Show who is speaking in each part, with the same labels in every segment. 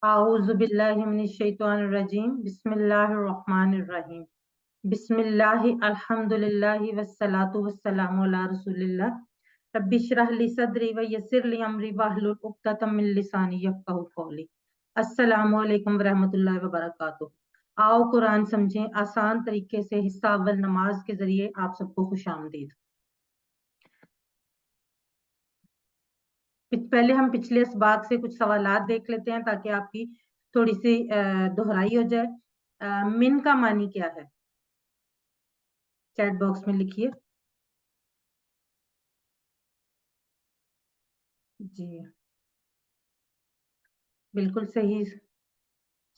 Speaker 1: आऊज़ु बिल्लाहि मिनश शैतानिर रजीम बिस्मिल्लाहिर रहमानिर रहीम बिस्मिल्लाहि अल्हम्दुलिल्लाहि वस्सलातु वस्सलामु अला रसूलिल्लाह रब्बि इश्रह ली सदरी व यस्सिर ली अमरी वाहलुल उक़्दतम मिन लिसानी यफ़क़हू क़ौली। अस्सलामु अलैकुम व रहमतुल्लाहि व बरकातुहू। आओ कुरान समझें आसान तरीके से। हिस्सा अव्वल नमाज के जरिए आप सबको खुशामदीद। पहले हम पिछले इसबाक से कुछ सवालात देख लेते हैं ताकि आपकी थोड़ी सी दोहराई हो जाए। मिन का मानी क्या है? चैट बॉक्स में लिखिए जी। बिल्कुल सही,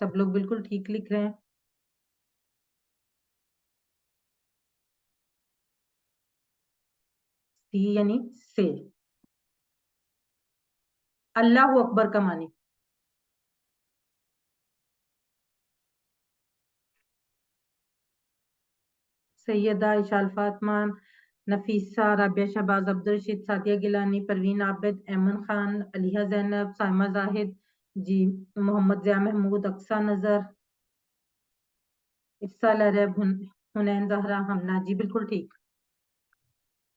Speaker 1: सब लोग बिल्कुल ठीक लिख रहे हैं। सी यानी से। अल्लाह अकबर का मानी? सैयदा इशाल फातमा, नफीसा, राबिया शहबाज, अब्दुल रशीद, सादिया गिलानी, परवीन आबिद, एमन खान, अलिया जैनब, साइमा जाहिद जी, मोहम्मद जिया महमूद, अक्सा नजर, इफ्सा लरब, हुनैन जहरा, हमना जी बिल्कुल ठीक।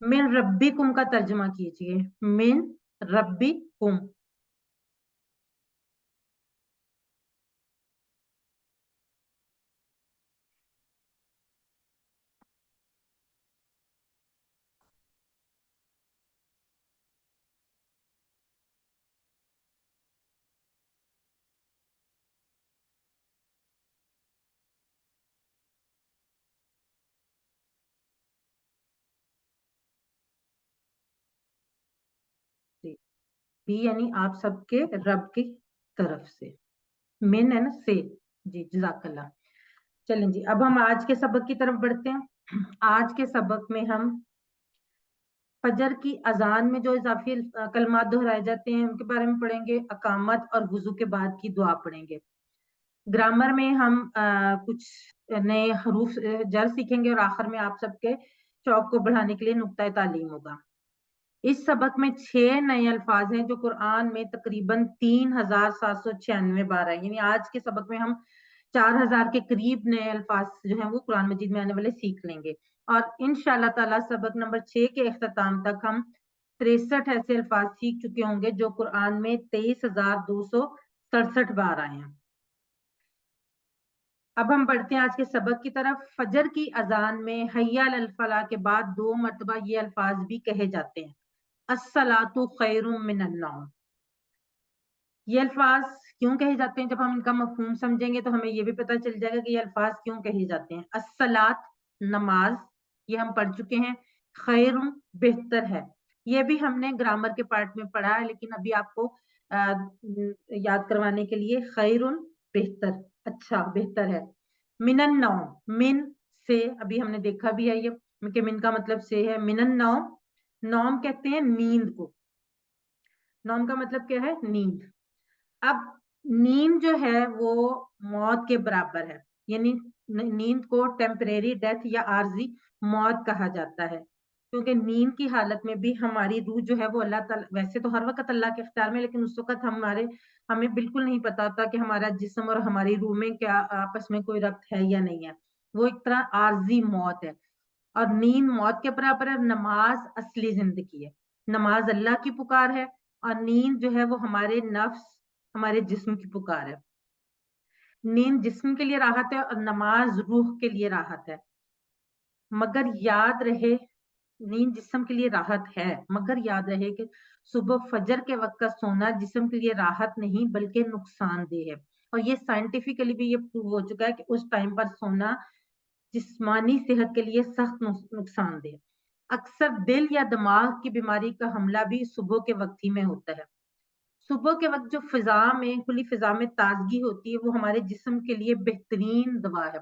Speaker 1: मिन रब्बिकुम का तर्जुमा कीजिए। मिन रब्बिकुम। बी यानी आप सबके रब की तरफ से। मिन है ना से। जी जज़ाकल्लाह। चलें जी, अब हम आज के सबक की तरफ बढ़ते हैं। आज के सबक में हम फजर की अजान में जो इजाफी कलमात दोहराए जाते हैं उनके बारे में पढ़ेंगे। अकामत और वुजू के बाद की दुआ पढ़ेंगे। ग्रामर में हम कुछ नए हरूफ जर सीखेंगे और आखिर में आप सबके शौक को बढ़ाने के लिए नुक्ता तालीम होगा। इस सबक में 6 नए अल्फाज हैं जो कुरान में तकरीबन 3796 बार आए। यानी आज के सबक में हम 4000 के करीब नए अल्फाज जो हैं वो कुरान मजीद में आने वाले सीख लेंगे। और इंशाअल्लाह ताला सबक नंबर 6 के अख्ताम तक हम 63 ऐसे अल्फाज सीख चुके होंगे जो कुरान में 23,267 बार आए हैं। अब हम बढ़ते हैं आज के सबक की तरफ। फजर की अजान में हय्या अल फलाह के बाद 2 मरतबा ये अल्फाज भी कहे जाते हैं, अस्सलातु खैरुम मिनन नौम। ये अल्फाज क्यों कहे जाते हैं? जब हम इनका मफहूम समझेंगे तो हमें ये भी पता चल जाएगा कि ये अल्फाज क्यों कहे जाते हैं। अस्सलात नमाज, ये हम पढ़ चुके हैं। खैरुम बेहतर है, ये भी हमने ग्रामर के पार्ट में पढ़ा है, लेकिन अभी आपको याद करवाने के लिए खैरुन बेहतर, अच्छा बेहतर है। मिनन नौम, मिन से अभी हमने देखा भी है ये कि मिन का मतलब से है। मिनन नौम, नौम कहते हैं नींद को। नौम का मतलब क्या है? नींद। अब नींद जो है वो मौत के बराबर है, यानी नींद को टेम्परेरी डेथ या आर्जी मौत कहा जाता है, क्योंकि नींद की हालत में भी हमारी रूह जो है वो अल्लाह ताला, वैसे तो हर वक्त अल्लाह के इख्तियार में, लेकिन उस वक्त हमें बिल्कुल नहीं पता होता कि हमारा जिस्म और हमारी रूह में क्या आपस में कोई रब्त है या नहीं है। वो एक तरह आर्जी मौत है और नींद मौत के बराबर है। नमाज असली जिंदगी है, नमाज अल्लाह की पुकार है और नींद जो है वो हमारे नफ्स, हमारे जिस्म की पुकार है। नींद जिस्म के लिए राहत है और नमाज रूह के लिए राहत है। मगर याद रहे, नींद जिस्म के लिए राहत है, मगर याद रहे कि सुबह फजर के वक्त का सोना जिस्म के लिए राहत नहीं बल्कि नुकसानदेह है। और ये साइंटिफिकली भी ये प्रूव हो चुका है कि उस टाइम पर सोना जिस्मानी सेहत के लिए सख्त नुकसानदेह। अक्सर दिल या दिमाग की बीमारी का हमला भी सुबह के वक्त ही में होता है। सुबह के वक्त जो फिजा में, खुली फिजा में ताजगी होती है वो हमारे जिस्म के लिए बेहतरीन दवा है।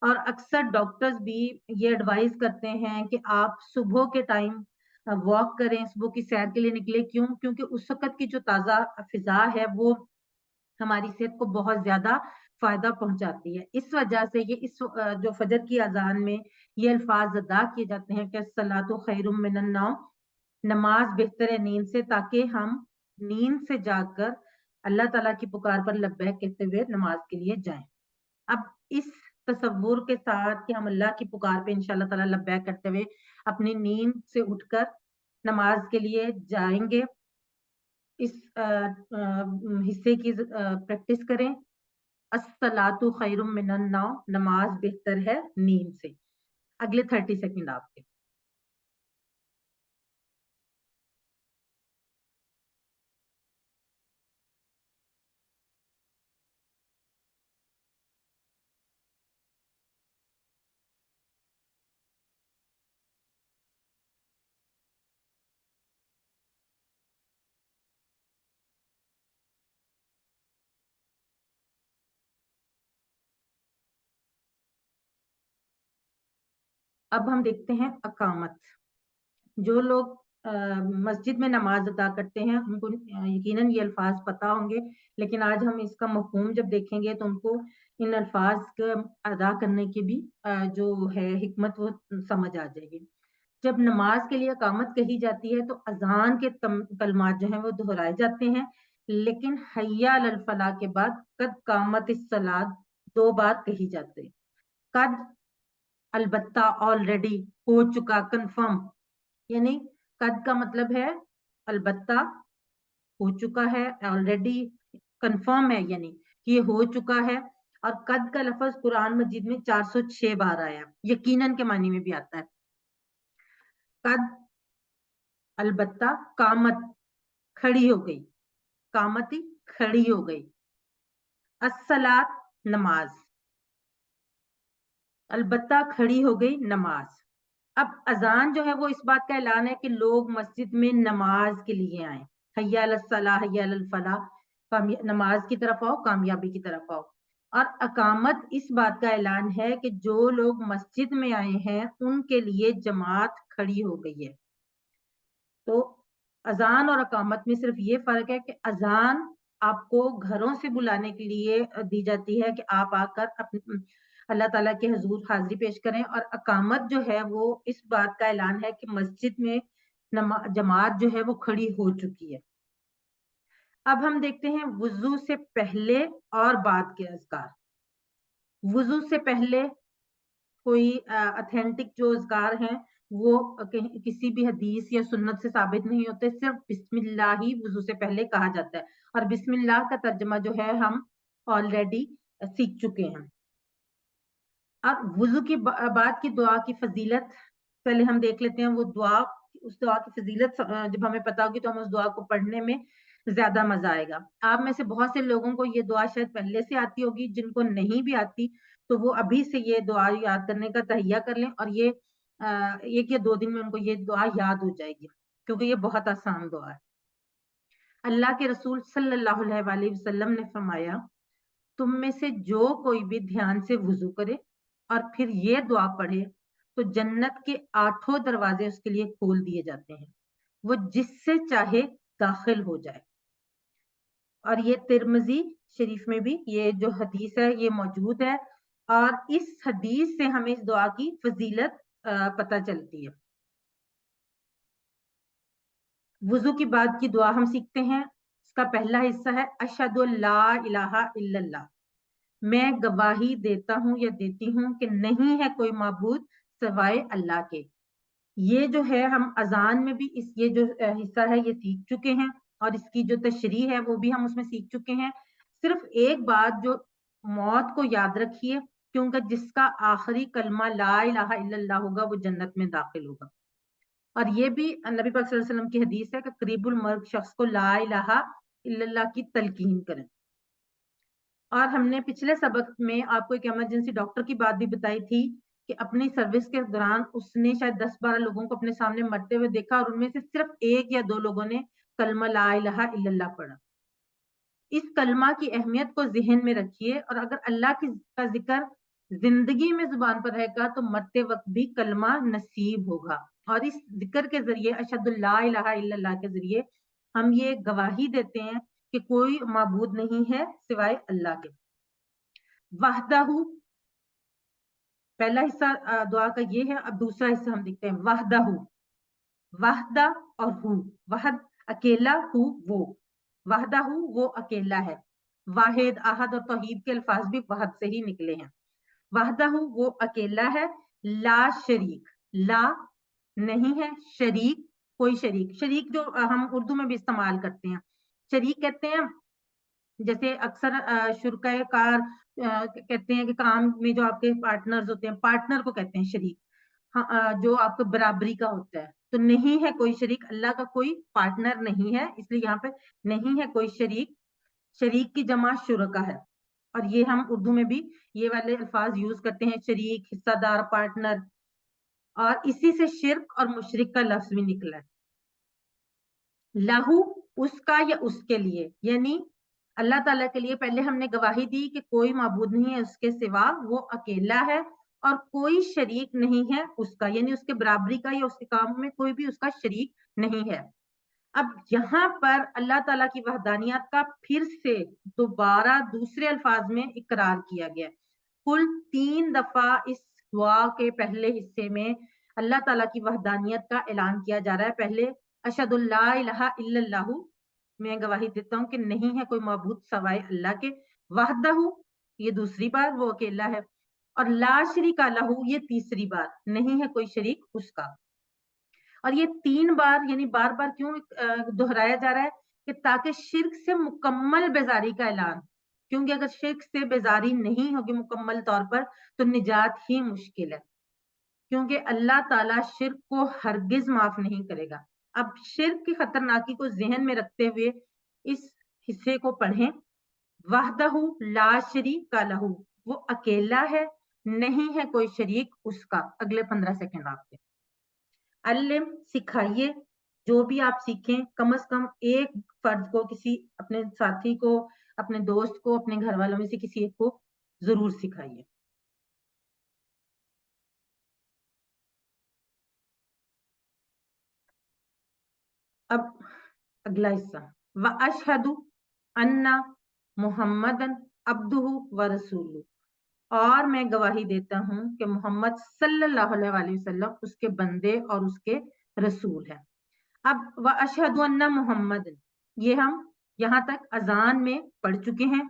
Speaker 1: और अक्सर डॉक्टर्स भी ये एडवाइस करते हैं कि आप सुबह के टाइम वॉक करें, सुबह की सैर के लिए निकले। क्यों? क्योंकि उस वक्त की जो ताजा फिजा है वो हमारी सेहत को बहुत ज्यादा फायदा पहुंचाती है। इस वजह से ये जो फजर की अजान में ये अल्फाज अदा किए जाते हैं कि सलातो खैरुम मिनन नौम, नमाज बेहतर है नींद से, ताकि हम नींद से जागकर अल्लाह ताला की पुकार पर लब्बैक कहते हुए नमाज के लिए जाएं। अब इस तसव्वुर के साथ कि हम अल्लाह की पुकार पे इंशाल्लाह ताला लब्बैक करते हुए अपनी नींद से उठकर नमाज के लिए जाएंगे, इस हिस्से की प्रैक्टिस करें। अस्सलातु खैरुम मिनन नौम, नमाज बेहतर है नींद से। अगले 30 सेकंड आपके। अब हम देखते हैं अकामत। जो लोग मस्जिद में नमाज अदा करते हैं उनको यकीनन ये अल्फाज पता होंगे, लेकिन आज हम इसका मफ़हूम जब देखेंगे तो उनको इन अल्फाज का अदा करने की भी जो है हिकमत वो समझ आ जाएगी। जब नमाज के लिए अकामत कही जाती है तो अजान के कलमात जो हैं वो दोहराए जाते हैं, लेकिन हय्या अलल फलाह के बाद कद कामत इस सलात 2 बार कही जाती है। कद अलबत्ता, ऑलरेडी, हो चुका, कंफर्म। यानी कद का मतलब है अलबत्ता, हो चुका है, ऑलरेडी, कंफर्म है, यानी कि ये हो चुका है। और कद का लफ्ज कुरान मजीद में 406 बार आया है, यकीनन के मानी में भी आता है। कद अलबत्ता, कामत खड़ी हो गई, कामती खड़ी हो गई, अस्सलात नमाज, अलबत्ता खड़ी हो गई नमाज। अब अजान जो है वो इस बात का ऐलान है कि लोग मस्जिद में नमाज के लिए आए। हय्या अलल सलाह, हय्या अलल फलाह, नमाज की तरफ आओ, कामयाबी की तरफ आओ। और अकामत इस बात का ऐलान है कि जो लोग मस्जिद में आए हैं उनके लिए जमात खड़ी हो गई है। तो अजान और अकामत में सिर्फ ये फर्क है कि अजान आपको घरों से बुलाने के लिए दी जाती है कि आप आकर अपने अल्लाह ताला के हजूर हाजिरी पेश करें, और अकामत जो है वो इस बात का ऐलान है कि मस्जिद में जमात जो है वो खड़ी हो चुकी है। अब हम देखते हैं वुजू से पहले और बाद के अज़कार। वुजू से पहले कोई ऑथेंटिक जो अज़कार हैं वो किसी भी हदीस या सुन्नत से साबित नहीं होते, सिर्फ बिस्मिल्लाह ही वुजू से पहले कहा जाता है। और बिस्मिल्लाह का तर्जमा जो है हम ऑलरेडी सीख चुके हैं। अब वुजू की बाद की दुआ की फजीलत पहले हम देख लेते हैं। वो दुआ, उस दुआ की फजीलत जब हमें पता होगी तो हम उस दुआ को पढ़ने में ज्यादा मजा आएगा। आप में से बहुत से लोगों को ये दुआ शायद पहले से आती होगी, जिनको नहीं भी आती तो वो अभी से ये दुआ याद करने का तहिया कर लें, और ये 1 या 2 दिन में उनको ये दुआ याद हो जाएगी, क्योंकि ये बहुत आसान दुआ है। अल्लाह के रसूल सल्लल्लाहु अलैहि वसल्लम ने फरमाया, तुम में से जो कोई भी ध्यान से वुजू करे और फिर ये दुआ पढ़े तो जन्नत के 8 दरवाजे उसके लिए खोल दिए जाते हैं, वो जिससे चाहे दाखिल हो जाए। और ये तिरमिजी शरीफ में भी ये जो हदीस है ये मौजूद है, और इस हदीस से हमें इस दुआ की फजीलत पता चलती है। वुजू की बाद की दुआ हम सीखते हैं। इसका पहला हिस्सा है अशहदु अल्ला इलाहा इल्लल्लाह, मैं गवाही देता हूं या देती हूं कि नहीं है कोई माबूद सिवाय अल्लाह के। ये जो है हम अजान में भी इस ये जो हिस्सा है ये सीख चुके हैं, और इसकी जो तशरीह है वो भी हम उसमें सीख चुके हैं। सिर्फ एक बात जो मौत को याद रखिए, क्योंकि जिसका आखिरी कलमा ला इलाहा इल्लल्लाह होगा वो जन्नत में दाखिल होगा। और ये भी नबी पाक सल्लल्लाहु अलैहि वसल्लम की हदीस है कि करीबुल मर्ग शख्स को ला इलाहा इल्लल्लाह की तलकीन करें। और हमने पिछले सबक में आपको एक इमरजेंसी डॉक्टर की बात भी बताई थी कि अपनी सर्विस के दौरान उसने शायद 10-12 लोगों को अपने सामने मरते हुए देखा, और उनमें से सिर्फ 1 या 2 लोगों ने कलमा ला इलाहा इल्लल्लाह पढ़ा। इस कलमा की अहमियत को ज़हन में रखिए, और अगर अल्लाह का जिक्र जिंदगी में जुबान पर रहेगा तो मरते वक्त भी कलमा नसीब होगा। और इस जिक्र के जरिए, अशहदु ला इलाहा इल्लल्लाह के जरिए, हम ये गवाही देते हैं कि कोई माबूद नहीं है सिवाय अल्लाह के। वहदहू, पहला हिस्सा दुआ का ये है। अब दूसरा हिस्सा हम देखते हैं। वहदहू, वहदा और हु, वहद अकेला, हु वो। वहदा वो अकेला है, वाहिद आहद और तौहीद के अल्फाज भी वहद से ही निकले हैं। वहदा वो अकेला है, ला शरीक, ला नहीं है, शरीक कोई शरीक, शरीक जो हम उर्दू में भी इस्तेमाल करते हैं, शरीक कहते हैं जैसे अक्सर शुरकाए कार कहते हैं कि काम में जो आपके पार्टनर्स होते हैं, पार्टनर को कहते हैं शरीक। हाँ, जो आपको बराबरी का होता है, तो नहीं है कोई शरीक, अल्लाह का कोई पार्टनर नहीं है, इसलिए यहाँ पे नहीं है कोई शरीक। शरीक की जमा शुरका है, और ये हम उर्दू में भी ये वाले अल्फाज यूज करते हैं, शरीक, हिस्सादार, पार्टनर, और इसी से शिर्क और मुशरिक का लफ्ज भी निकला है। लहू उसका या उसके लिए, यानी अल्लाह ताला के लिए पहले हमने गवाही दी कि कोई माबूद नहीं है उसके सिवा, वो अकेला है और कोई शरीक नहीं है उसका, यानी उसके बराबरी का या उसके काम में कोई भी उसका शरीक नहीं है। अब यहाँ पर अल्लाह ताला की वहदानियत का फिर से दोबारा दूसरे अल्फाज में इकरार किया गया। कुल 3 दफा इस दुआ के पहले हिस्से में अल्लाह ताला की वहदानियत का ऐलान किया जा रहा है। पहले अशहदु ला इलाहा इल्लल्लाहु, मैं गवाही देता हूँ कि नहीं है कोई माबूद सवाए अल्लाह के, वहदहु ये दूसरी बार, वो अकेला है, और ला शरीका लहू ये तीसरी बार, नहीं है कोई शरीक उसका। और ये 3 बार यानी बार बार क्यों दोहराया जा रहा है, कि ताकि शिर्क से मुकम्मल बेजारी का ऐलान, क्योंकि अगर शिर्क से बेजारी नहीं होगी मुकम्मल तौर पर तो निजात ही मुश्किल है, क्योंकि अल्लाह ताला शिर्क को हरगिज माफ नहीं करेगा। अब शिर्क की खतरनाकी को जहन में रखते हुए इस हिस्से को पढ़ें। वहदहु ला शरीका लहू, वो अकेला है, नहीं है कोई शरीक उसका। अगले 15 सेकंड आपके। अल्लिम सिखाइए, जो भी आप सीखें कम से कम एक फर्द को, किसी अपने साथी को, अपने दोस्त को, अपने घर वालों में से किसी एक को जरूर सिखाइए। अब अगला हिस्सा, व अशहदु अन्ना मुहम्मदन अब्दुहु व रसूलु, और मैं गवाही देता हूं कि मोहम्मद सल्लल्लाहु अलैहि वसल्लम उसके बंदे और उसके रसूल है। अब व अशहदु अन्ना मुहम्मद, ये हम यहाँ तक अजान में पढ़ चुके हैं,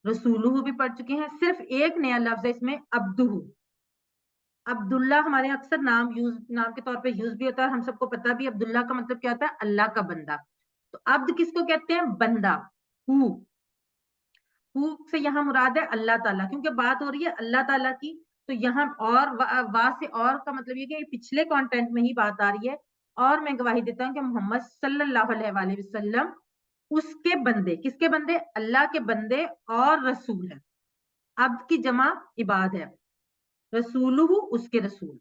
Speaker 1: रसूलुहु भी पढ़ चुके हैं, सिर्फ एक नया लफ्ज है इसमें, अब्दुहु। अब्दुल्ला हमारे अक्सर नाम के तौर पे यूज भी होता है, हम सबको पता भी अब्दुल्ला का मतलब क्या होता है, अल्लाह का बंदा। तो अब्द किसको कहते हैं, बंदा। हु, हु से यहाँ मुराद है अल्लाह ताला, क्योंकि बात हो रही है अल्लाह ताला की, तो यहाँ और वा से और का मतलब ये कि पिछले कंटेंट में ही बात आ रही है। और मैं गवाही देता हूँ कि मोहम्मद सल्लल्लाहु अलैहि वसल्लम उसके बंदे, किसके बंदे, अल्लाह के बंदे और रसूल है। अब्द की जमा इबाद है, रसूलुहु उसके रसूल।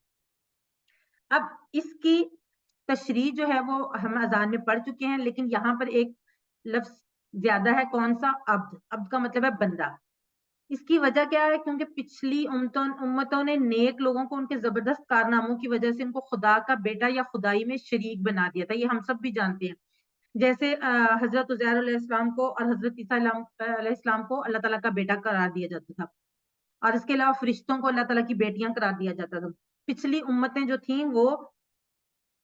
Speaker 1: अब इसकी तशरीह जो है वो हम अजान में पढ़ चुके हैं, लेकिन यहाँ पर एक लफ्ज ज्यादा है, कौन सा, अब्द। अब्द का मतलब है बंदा। इसकी वजह क्या है, क्योंकि पिछली उम्मतों ने नेक लोगों को उनके जबरदस्त कारनामों की वजह से उनको खुदा का बेटा या खुदाई में शरीक बना दिया था, ये हम सब भी जानते हैं। जैसे हजरत उजैर अलैहिस्सलाम को और हजरत ईसा अलैहिस्सलाम को अल्लाह ताला का बेटा करार दिया जाता था, और इसके अलावा फरिश्तों को अल्लाह ताला की बेटियां करार दिया जाता था। पिछली उम्मतें जो थी वो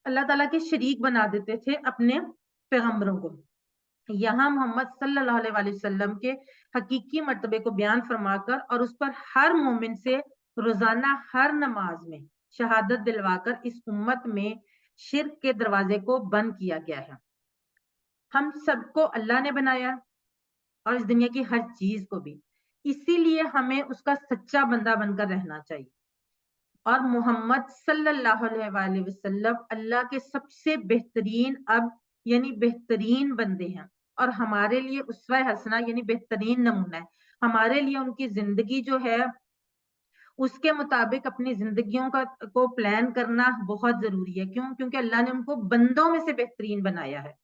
Speaker 1: अल्लाह ताला के शरीक बना देते थे अपने पैगंबरों को। यहाँ मोहम्मद सल्लल्लाहु अलैहि वसल्लम के हकीकी मर्तबे को बयान फरमाकर और उस पर हर मोमिन से रोजाना हर नमाज में शहादत दिलवाकर इस उम्मत में शिर्क के दरवाजे को बंद किया गया है। हम सबको अल्लाह ने बनाया और इस दुनिया की हर चीज को भी, इसीलिए हमें उसका सच्चा बंदा बनकर रहना चाहिए। और मोहम्मद सल्लल्लाहु अलैहि वसल्लम अल्लाह के सबसे बेहतरीन अब यानी बेहतरीन बंदे हैं, और हमारे लिए उसवा हसना यानी बेहतरीन नमूना है। हमारे लिए उनकी जिंदगी जो है उसके मुताबिक अपनी जिंदगियों का को प्लान करना बहुत जरूरी है। क्यों? क्योंकि अल्लाह ने उनको बंदों में से बेहतरीन बनाया है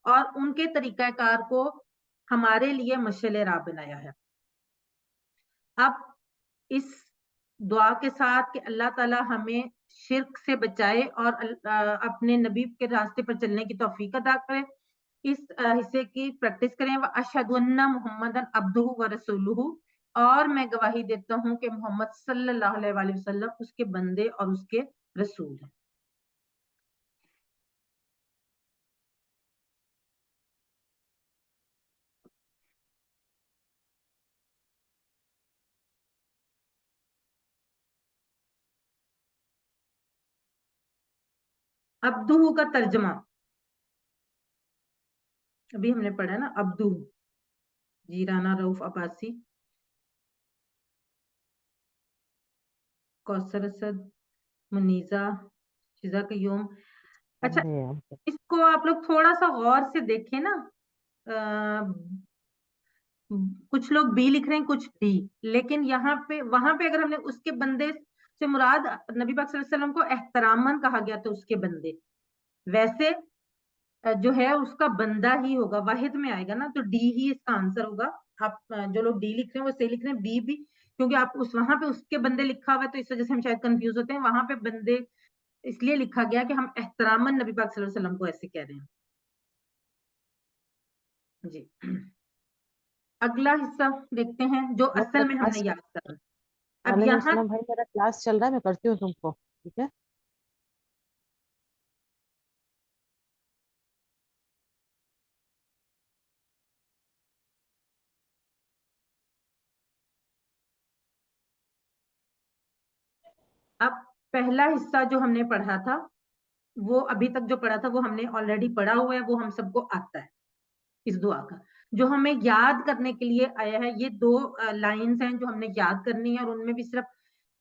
Speaker 1: और उनके तरीकाकार को हमारे लिए मशल राह बनाया है। अब इस दुआ के साथ कि अल्लाह ताला हमें शिर्क से बचाए और अपने नबी के रास्ते पर चलने की तौफीक अता करे, इस हिस्से की प्रैक्टिस करें। व अशहदु अन्ना मुहम्मदन अब्दुहु व रसूलुहु, और मैं गवाही देता हूँ कि मोहम्मद सल्लल्लाहु अलैहि वसल्लम उसके बंदे और उसके रसूल हैं। अब्दुहु का तर्जमा अभी हमने पढ़ा है ना, अब्दुहु, जीराना रऊफ अब्बासी, कौसर असद, मुनीजा, शिजा कयूम। अच्छा,
Speaker 2: पढ़ने हैं हम तो।
Speaker 1: इसको आप लोग थोड़ा सा गौर से देखें ना। कुछ लोग बी लिख रहे हैं, कुछ डी, लेकिन यहाँ पे वहां पे अगर हमने उसके बंदे से मुराद नबी पाक सल्लल्लाहु अलैहि वसल्लम को एहतरामन कहा गया तो उसके बंदे, वैसे जो है उसका बंदा ही होगा, वाहिद में आएगा ना, तो डी ही इसका आंसर होगा। आप जो लोग डी लिख रहे हैं वो सही लिख रहे हैं, बी भी, क्योंकि आप उस वहां पे उसके बंदे लिखा हुआ है तो इस वजह से हम शायद कंफ्यूज होते हैं। वहां पे बंदे इसलिए लिखा गया कि हम एहतरामन नबी पाक सल्लल्लाहु अलैहि वसल्लम को ऐसे कह रहे हैं जी। अगला हिस्सा देखते हैं जो
Speaker 2: मैं मेरा
Speaker 1: असल में हमने
Speaker 2: क्लास,
Speaker 1: याद करना। अब
Speaker 2: वालेकुम
Speaker 1: यहाँ
Speaker 2: सलाम भाई, मेरा क्लास चल रहा है, मैं करती हूँ तुमको, ठीक है।
Speaker 1: अब पहला हिस्सा जो हमने पढ़ा था, वो अभी तक जो पढ़ा था वो हमने ऑलरेडी पढ़ा हुआ है, वो हम सबको आता है इस दुआ का। जो हमें याद करने के लिए आया है, ये दो लाइंस हैं जो हमने याद करनी है, और उनमें भी सिर्फ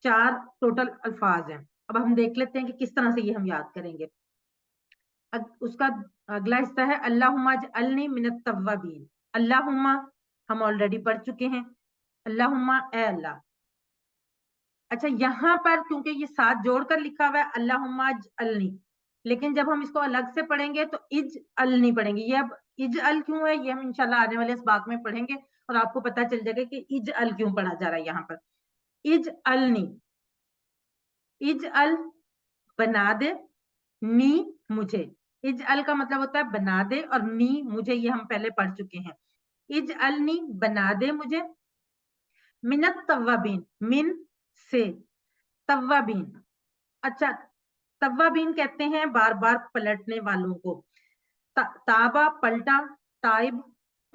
Speaker 1: 4 टोटल अल्फाज हैं। अब हम देख लेते हैं कि किस तरह से ये हम याद करेंगे। उसका अगला हिस्सा है अल्लाहुम्मा अजअलनी मिनत तव्वाबीन। अल्लाहुम्मा हम ऑलरेडी पढ़ चुके हैं, अल्लाहुम्मा ए अल्लाह। अच्छा, यहाँ पर क्योंकि ये साथ जोड़कर लिखा हुआ है अल्लाहुम्मा अजअलनी, लेकिन जब हम इसको अलग से पढ़ेंगे तो इज अल नहीं पढ़ेंगे। ये अब इज अल क्यों है, ये हम इंशाल्लाह आने वाले इसबाक में पढ़ेंगे और आपको पता चल जाएगा कि इज अल क्यों पढ़ा जा रहा है यहाँ पर। इज अल नहीं, इज अल बना दे, नी मुझे। इज अल का मतलब होता है बना दे, और नी मुझे, ये हम पहले पढ़ चुके हैं। इज अल नी बना दे मुझे, मिनत तव्वाबीन, मिन से, तव्वाबीन। अच्छा, तव्वाबीन कहते हैं बार बार पलटने वालों को। ताबा पलटा, ताइब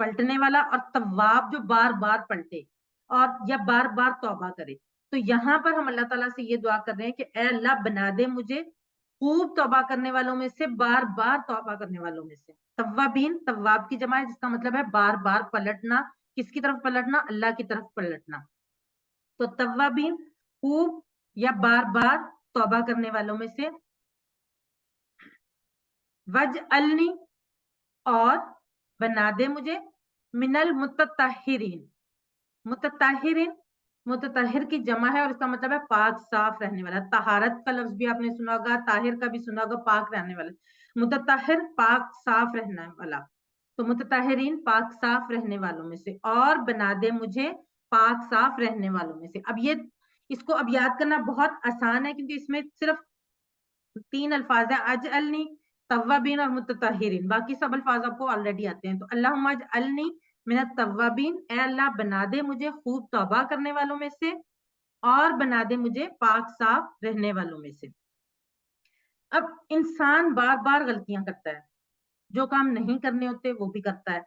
Speaker 1: पलटने वाला, और तवाब जो बार बार पलटे और या बार बार तौबा करे। तो यहाँ पर हम अल्लाह ताला से ये दुआ कर रहे हैं कि ए अल्लाह बना दे मुझे खूब तौबा करने वालों में से, बार बार तौबा करने वालों में से। तव्वाबीन तव्वाब की जमा है, जिसका मतलब है बार बार पलटना। किसकी तरफ पलटना? अल्लाह की तरफ पलटना। तो तव्वाबीन खूब या बार बार तौबा करने वालों में से। वज अलनी और बना दे मुझे, मिनल मुतताहिरीन। मुतताहिरीन मुतताहिर की जमा है और इसका मतलब है पाक साफ रहने वाला। तहारत का लफ्ज भी आपने सुना होगा, ताहिर का भी सुना होगा, पाक रहने वाला। मुतताहिर पाक साफ रहने वाला। तो मुतताहिरीन पाक साफ रहने वालों में से, और बना दे मुझे पाक साफ रहने वालों में से। अब ये इसको अब याद करना बहुत आसान है, क्योंकि इसमें सिर्फ 3 अल्फाज है, अजअलनी, तव्वाबीन और मुतताहिरीन। बाकी सब अल्फाज आपको ऑलरेडी आते हैं। तो अल्लाहुम्मा अजअलनी मिनत तव्वाबीन, ए अल्लाह बना दे मुझे खूब तौबा करने वालों में से, और बना दे मुझे पाक साफ रहने वालों में से। अब इंसान बार बार गलतियां करता है, जो काम नहीं करने होते वो भी करता है,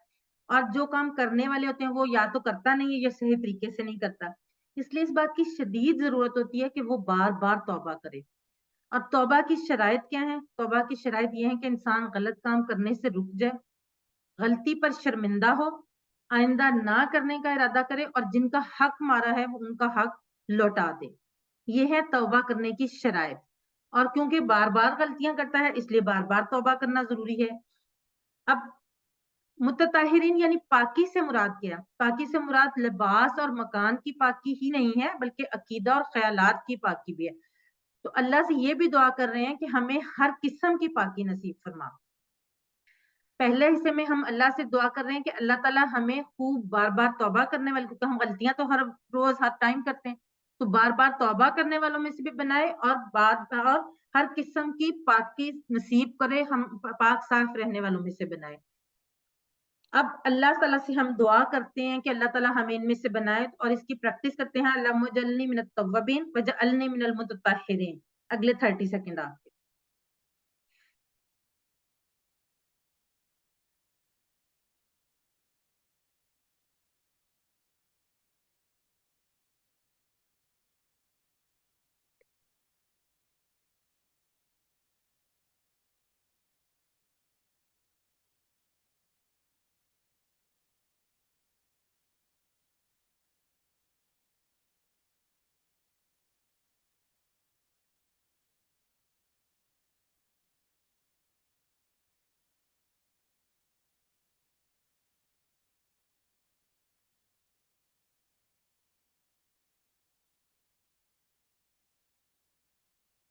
Speaker 1: और जो काम करने वाले होते हैं वो या तो करता नहीं है या सही तरीके से नहीं करता। इसलिए इस बात की शदीद जरूरत होती है कि वो बार बार तौबा करे। और तौबा की शराइत क्या है? तौबा की शराइत ये है कि इंसान गलत काम करने से रुक जाए, गलती पर शर्मिंदा हो, आइंदा ना करने का इरादा करे, और जिनका हक मारा है वो उनका हक लौटा दे। ये है तौबा करने की शराइत। और क्योंकि बार बार गलतियां करता है, इसलिए बार बार तौबा करना जरूरी है। अब मुतताहिरीन यानी पाकी से मुराद क्या? पाकी से मुराद लिबास और मकान की पाकी ही नहीं है, बल्कि अकीदा और ख्यालात की पाकी भी है। तो अल्लाह से ये भी दुआ कर रहे हैं कि हमें हर किस्म की पाकी नसीब फरमा। पहले हिस्से में हम अल्लाह से दुआ कर रहे हैं कि अल्लाह ताला हमें खूब बार बार तौबा करने वाले, क्योंकि हम गलतियां तो हर रोज हर टाइम करते हैं, तो बार बार तौबा करने वालों में से भी बनाए, और और हर किस्म की पाकी नसीब करे, हम पाक साफ रहने वालों में से बनाए। अब अल्लाह ताला से हम दुआ करते हैं कि अल्लाह ताला हमें इनमें से बनाए, और इसकी प्रैक्टिस करते हैं। अल्लाह मुजल्लनी मिनत तव्वाबीन वजअलनी मिनल मुतताहिरीन। अगले 30 सेकंड आपके।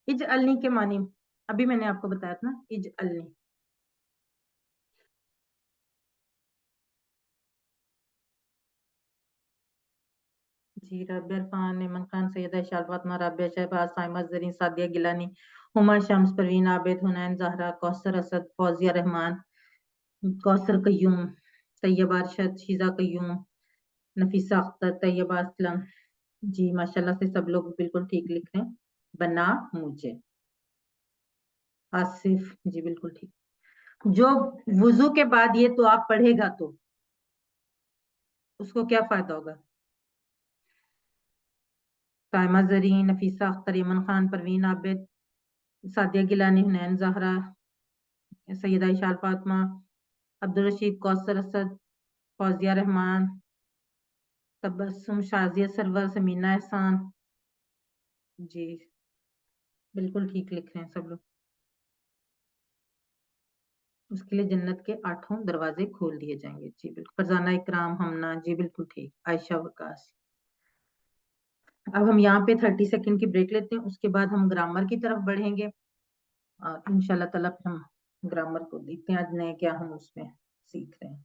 Speaker 1: इजअलनी के मानी अभी मैंने आपको बताया था ना, इजअलनी। जी, राबिया इरफान, इमन खान, सैयदा इशाल फातिमा, राबिया शहबाज, साइमा जरीन, सादिया गिलानी, हुमा शम्स, परवीन आबिद, हुनैन ज़हरा, कौसर असद, फौजिया रहमान, कौसर कय्यूम, तैयबा अरशद, शीजा कय्यूम, नफीसा अख्तर, तैयबा असलम। जी माशाल्लाह से सब लोग बिल्कुल ठीक लिख रहे हैं। बना मुझे, आसिफ, जी बिल्कुल ठीक। जो वुजू के बाद ये तो आप पढ़ेगा तो उसको क्या फायदा होगा? साइमा जरीन, नफीसा अख्तर, यमन खान, परवीन आबिद, सादिया गिलानी, हुनैन ज़हरा, सैयदा इशाल फातिमा, अब्दुल रशीद, कौसर असद, फौजिया रहमान, तबस्सुम, शाजिया सरवर, समीना एहसान। जी बिल्कुल ठीक लिख रहे हैं सब लोग। उसके लिए जन्नत के 8 दरवाजे खोल दिए जाएंगे। जी बिल्कुल। फरजाना इकराम, हमना, जी बिल्कुल ठीक। आयशा वकास। अब हम यहाँ पे 30 सेकंड की ब्रेक लेते हैं, उसके बाद हम ग्रामर की तरफ बढ़ेंगे और इंशाल्लाह ताला फिर हम ग्रामर को देखते हैं आज नए क्या हम उसमें सीख रहे हैं।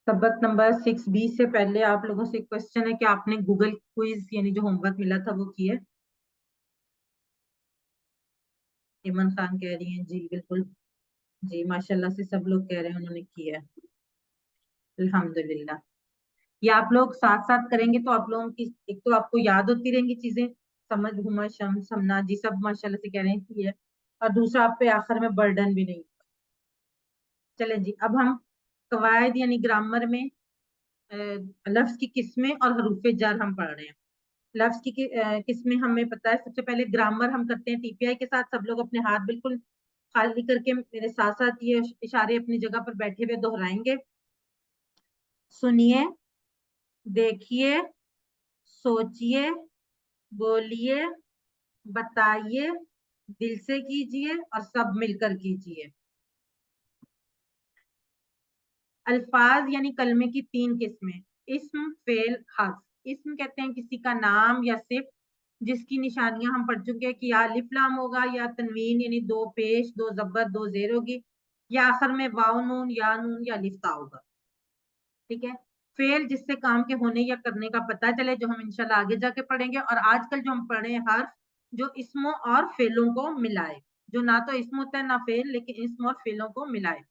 Speaker 1: सबक नंबर 6B से पहले आप लोगों से एक क्वेश्चन है कि आपने गूगल क्विज यानी जो होमवर्क मिला था वो किया? इमन खान कह रही हैं जी बिल्कुल। जी माशाल्लाह से सब लोग कह रहे हैं उन्होंने किया है। अल्हम्दुलिल्लाह। ये आप लोग साथ साथ करेंगे तो आप लोगों की एक तो आपको याद होती रहेंगी चीजें, समझ घुमा शम समना जी सब माशाल्लाह से कह रहे हैं कि है, और दूसरा आप पे आखिर में बर्डन भी नहीं। चलें जी, अब हम कवायद यानी ग्रामर में लफ्ज की किस्में और हरूफ जार हम पढ़ रहे हैं। लफ्ज की किस्में हमें पता है। सबसे पहले ग्रामर हम करते हैं टीपीआई के साथ। सब लोग अपने हाथ बिल्कुल खाली करके मेरे साथ साथ ये इशारे अपनी जगह पर बैठे हुए दोहराएंगे। सुनिए, देखिए, सोचिए, बोलिए, बताइए, दिल से कीजिए और सब मिलकर कीजिए। अल्फाज यानी कलमे की 3 किस्में। इस्म, फेल, हर्फ। इस्म कहते हैं किसी का नाम या सिर्फ जिसकी निशानियां हम पढ़ चुके हैं कि या अलिफ लाम होगा या तनवीन यानी 2 पेश 2 जबर 2 जेर होगी, या आखिर में वाव नून या नून या अलिफ ता होगा। ठीक है। फेल जिससे काम के होने या करने का पता चले, जो हम इंशाल्लाह आगे जाके पढ़ेंगे। और आजकल जो हम पढ़े हैं हर्फ, जो इस्मों और फेलों को मिलाए, जो ना तो इस्म होता है ना फेल, लेकिन इस्म और फेलों को मिलाए।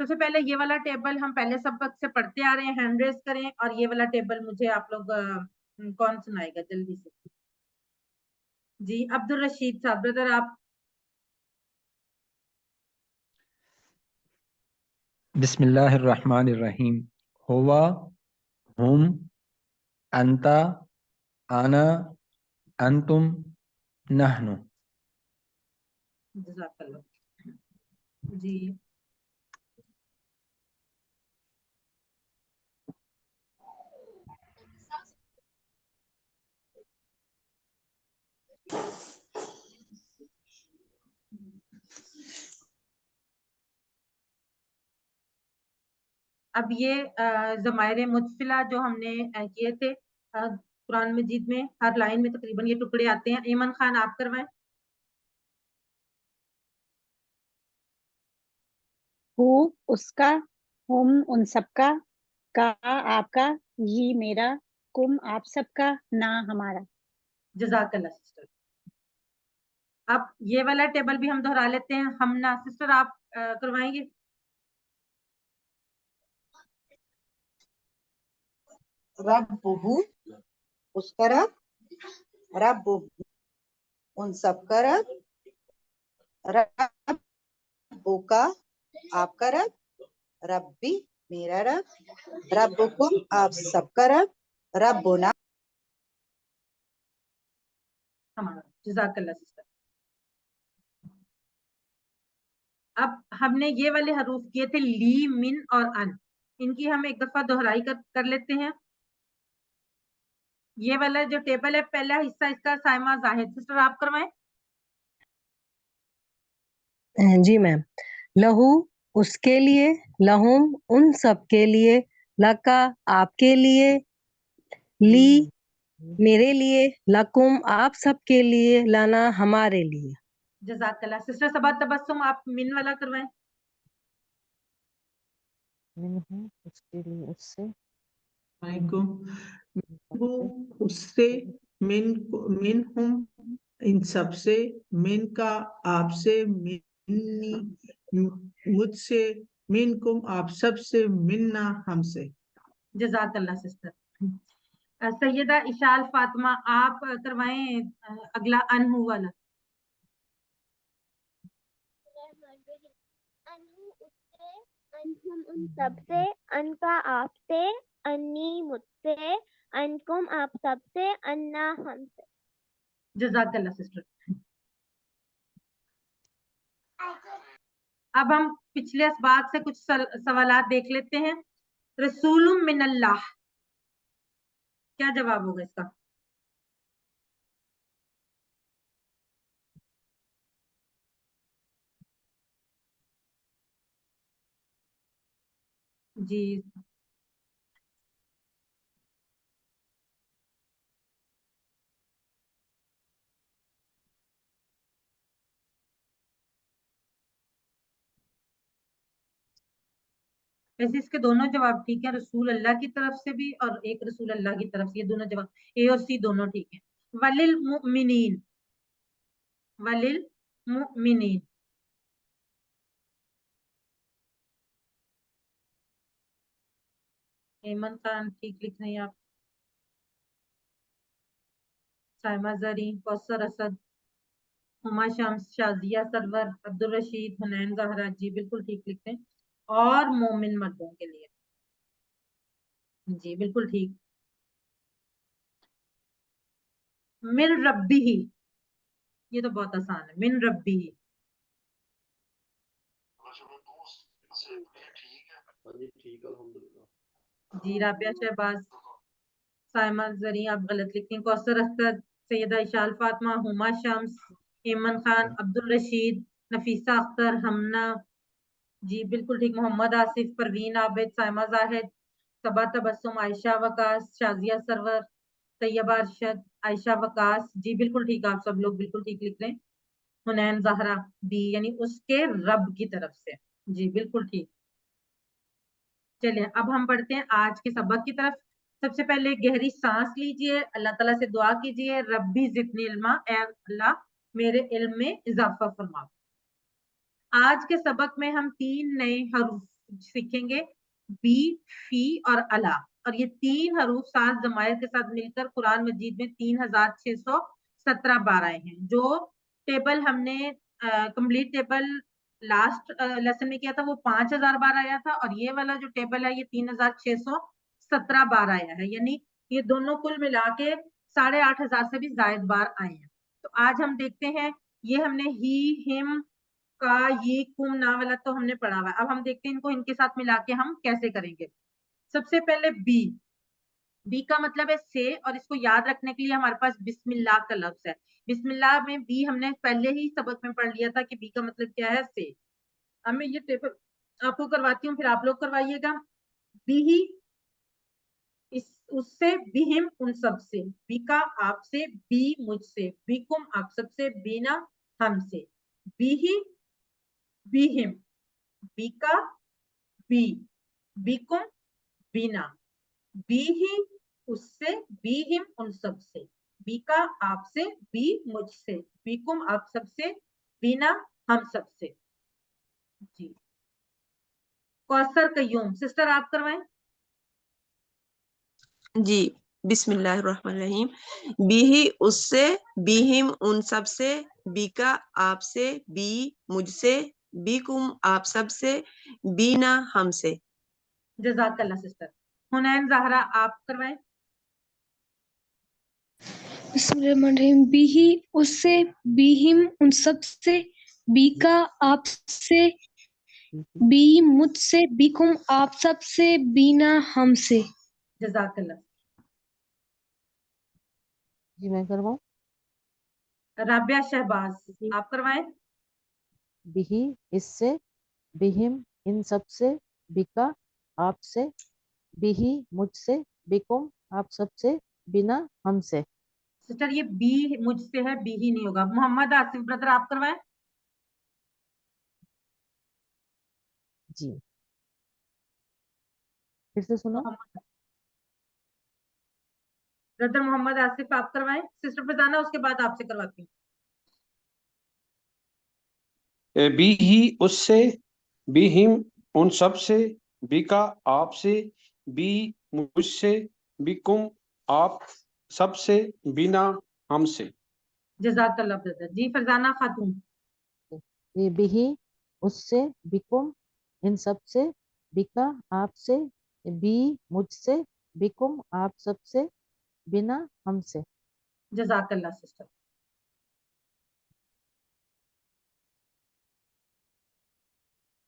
Speaker 1: सबसे पहले ये वाला टेबल हम पहले सबक से पढ़ते आ रहे हैं, हैंड रेस करें। और ये वाला टेबल मुझे आप लोग कौन सुनाएगा जल्दी से? जी अब्दुल रशीद साहब, ब्रदर आप।
Speaker 3: बिस्मिल्लाहिर्रहमानिर्रहीम। हुवा, हुम, अंता, आना, अंतुम, नहनु।
Speaker 1: जज़ाकल्लाह। जी अब ये ज़माइर मुतसिला जो हमने किए थे कुरान मजीद में, हर लाइन में तकरीबन ये टुकड़े आते हैं। ईमन खान आप करवाएं।
Speaker 4: हु उसका, हुम उन सबका, का आपका, ये मेरा, कुम आप सबका, ना हमारा।
Speaker 1: जज़ाकल्लाह सिस्टर। अब ये वाला टेबल भी हम दोहरा लेते हैं। हम ना सिस्टर आप करवाएंगे?
Speaker 5: रब्बुहु उसका रब, रब्बु उन सब का रब, रब्बुका आपका रब, रब्बी मेरा रब, रब्बुकुम आप सबका रब, रब्बुना
Speaker 1: جزاک اللہ سسٹر. اب ہم نے یہ والے حروف کیے تھے لی، من اور ان، ان کی ہم ایک دفعہ دہرائی کر لیتے ہیں. یہ والا جو ٹیبل ہے پہلا حصہ اس کا سائمہ زاہد سسٹر آپ کروائیں.
Speaker 6: جی میم. لہو اس کے لیے، لہم ان سب کے لیے، لکا آپ کے لیے، لی میرے لیے، لکم آپ سب کے لیے، لانا ہمارے لیے.
Speaker 1: جزاک اللہ. سسٹر صبا تبسم آپ من والا کروائیں.
Speaker 2: اس کے لیے، اس سے،
Speaker 7: اس سے، من ہم ان سب سے، من کا آپ سے، منی مجھ سے، من کم آپ سب سے، مننا ہم سے.
Speaker 1: جزاک اللہ سسٹر. سیدہ اشال فاطمہ آپ کروائیں اگلا انہو والا.
Speaker 8: انہو اس سے، انہم ان سب سے، ان کا آپ سے، انی مجھ سے، انکم آپ سب سے، انا ہم سے.
Speaker 1: جزاک اللہ سسٹر. اب ہم پچھلے اسباق سے کچھ سوالات دیکھ لیتے ہیں. رسول من اللہ، کیا جواب ہوگا اس کا؟ جی ویسے اس کے دونوں جواب ٹھیک ہیں، رسول اللہ کی طرف سے بھی اور ایک رسول اللہ کی طرف سے، یہ دونوں جواب اے اور سی دونوں ٹھیک ہیں. وللمؤمنین، وللمؤمنین. ایمن خان ٹھیک لکھ رہے ہیں آپ. سائمہ زرین، کوثر اسد، ہما شمس، شازیہ سرور، عبدالرشید، حنین زہرا، جی بالکل ٹھیک لکھتے ہیں. اور مومن مردوں کے لیے جی بالکل ٹھیک. من ربی ہی، یہ تو بہت آسان ہے. من ربی ہی. جی رابعہ شہباز، سائمہ زرین آپ غلط لکھتے ہیں. کوثر اسد، سیدہ اشال فاطمہ، ہما شمس، ایمن خان، عبدالرشید، نفیسہ اختر، ہمنا، جی بالکل ٹھیک. محمد آصف، پروین عابد، سائمہ زاہد، صبا تبسم، عائشہ وقاص، شازیہ سرور، طیبہ ارشد، عائشہ وقاص، جی بالکل ٹھیک. آپ سب لوگ بالکل ٹھیک لکھ رہے ہیں. حنین زہرا بی، یعنی اس کے رب کی طرف سے، جی بالکل ٹھیک. چلیے اب ہم بڑھتے ہیں آج کے سبق کی طرف. سب سے پہلے گہری سانس لیجئے، اللہ تعالیٰ سے دعا کیجئے، ربی زدنی علما، اے اللہ میرے علم میں اضافہ فرما. آج کے سبق میں ہم 3 نئے حروف سیکھیں گے، بی، فی اور الا. اور یہ 3 حروف 7 ضمائر کے ساتھ مل کر قرآن مجید میں 3617 بار آئے ہیں. جو ٹیبل ہم نے کمپلیٹ ٹیبل لاسٹ لیسن میں کیا تھا وہ 5000 بار آیا تھا، اور یہ والا جو ٹیبل ہے یہ 3617 بار آیا ہے. یعنی یہ دونوں کل ملا کے 8500 سے بھی زائد بار آئے ہیں. تو آج ہم دیکھتے ہیں، یہ ہم نے ہی، ہم، کا، یہ، کم، نا والا تو ہم نے پڑھا ہوا ہے. اب ہم دیکھتے ہیں ان کو ان کے ساتھ ملا کے ہم کیسے کریں گے. سب سے پہلے بی. بی کا مطلب ہے سے، اور اس کو یاد رکھنے کے لیے ہمارے پاس بسم اللہ کا لفظ ہے. بسم اللہ میں بی ہم نے پہلے ہی سبق میں پڑھ لیا تھا کہ بی کا مطلب کیا ہے، سے. اب میں یہ ٹیبل آپ کو کرواتی ہوں، پھر آپ لوگ کروائیے گا. بی ہی اس سے، بہم ان سب سے، بی کا آپ سے، بی مجھ سے، بی کم آپ سب سے، بینا ہم سے. بی ہی، بہم، بی کا، بی، بی کم، بینا، بی ہی اس سے، بی ہم ان سب سے، بی کا آپ سے، بی مجھ سے، بی کم آپ سب سے، بینا ہم سب سے. جی کوثر قیوم سسٹر آپ کروائیں.
Speaker 9: جی بسم اللہ الرحمن الرحیم. بی ہی اس سے، بی ہم ان سب سے، بی کا آپ سے، بی مجھ سے، بی کم آپ سب سے، بینا ہم سے.
Speaker 1: جزاک اللہ سسٹر. حنین زہرا آپ کروائیں.
Speaker 10: بسم اللہ الرحمن الرحیم، بی ہی اس سے، بی ہم ان سب سے، بی کا آپ سے، بی مجھ سے، بی کم آپ سب سے، بینا ہم سے.
Speaker 1: جزاک اللہ.
Speaker 2: جی میں کرواؤں.
Speaker 1: رابعہ شہباز آپ کروائیں.
Speaker 2: بھی اس سے، بہم ان سب سے، بکا آپ سے، بھی مجھ سے، بکم آپ سب سے، بنا ہم سے.
Speaker 1: سسٹر یہ بی مجھ سے ہے، بی ہی نہیں ہوگا. محمد آصف بردر آپ کروائیں.
Speaker 2: جی پھر سے سنا.
Speaker 1: بردر محمد آصف آپ کروائیں. سسٹر فضانہ اس کے بعد آپ سے کرواتی ہوں.
Speaker 11: بی ہی اس سے، بی ہم ان سب سے، بی کا آپ سے، بی مجھ سے، بی کم آپ سب سے، بینا ہم سے.
Speaker 1: جزاک اللہ بردر. جی فرزانہ خاتون.
Speaker 2: یہ بھی اس سے، بکم ان سب سے، بکا آپ سے، بی مجھ سے، بکم آپ سب سے، بنا ہم سے.
Speaker 1: جزاک اللہ سسٹر.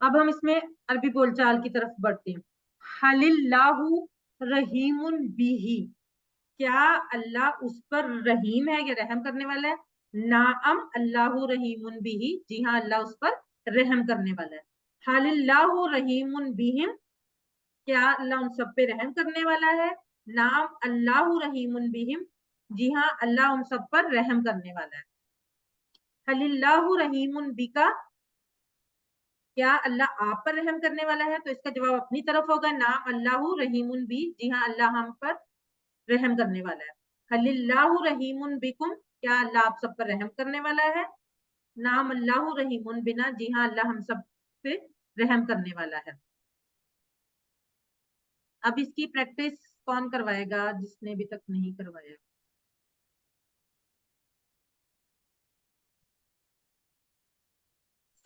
Speaker 1: اب ہم اس میں عربی بول چال کی طرف بڑھتے ہیں. حل اللہ رحیم بیہی، کیا اللہ اس پر رحیم ہے یا رحم کرنے والا ہے. نعم اللہ رحیم بیہی، جی ہاں اللہ اس پر رحم کرنے والا ہے. حل اللہ رحیم بیہم، کیا اللہ ان سب پہ رحم کرنے والا ہے. نعم اللہ رحیم بیہم، جی ہاں اللہ ان سب پر رحم کرنے والا ہے. حل اللہ رحیم بکا، کیا اللہ آپ پر رحم کرنے والا ہے. تو اس کا جواب اپنی طرف ہوگا. نعم اللہ رحیم بی، جی ہاں اللہ ہم پر رحم کرنے والا ہے. حل اللہ رحیم بکم، کیا اللہ آپ سب پر رحم کرنے والا ہے. نعم اللہ رحیم بنا، جی ہاں اللہ ہم سب پہ رحم کرنے والا ہے. اب اس کی پریکٹس کون کروائے گا جس نے ابھی تک نہیں کروایا.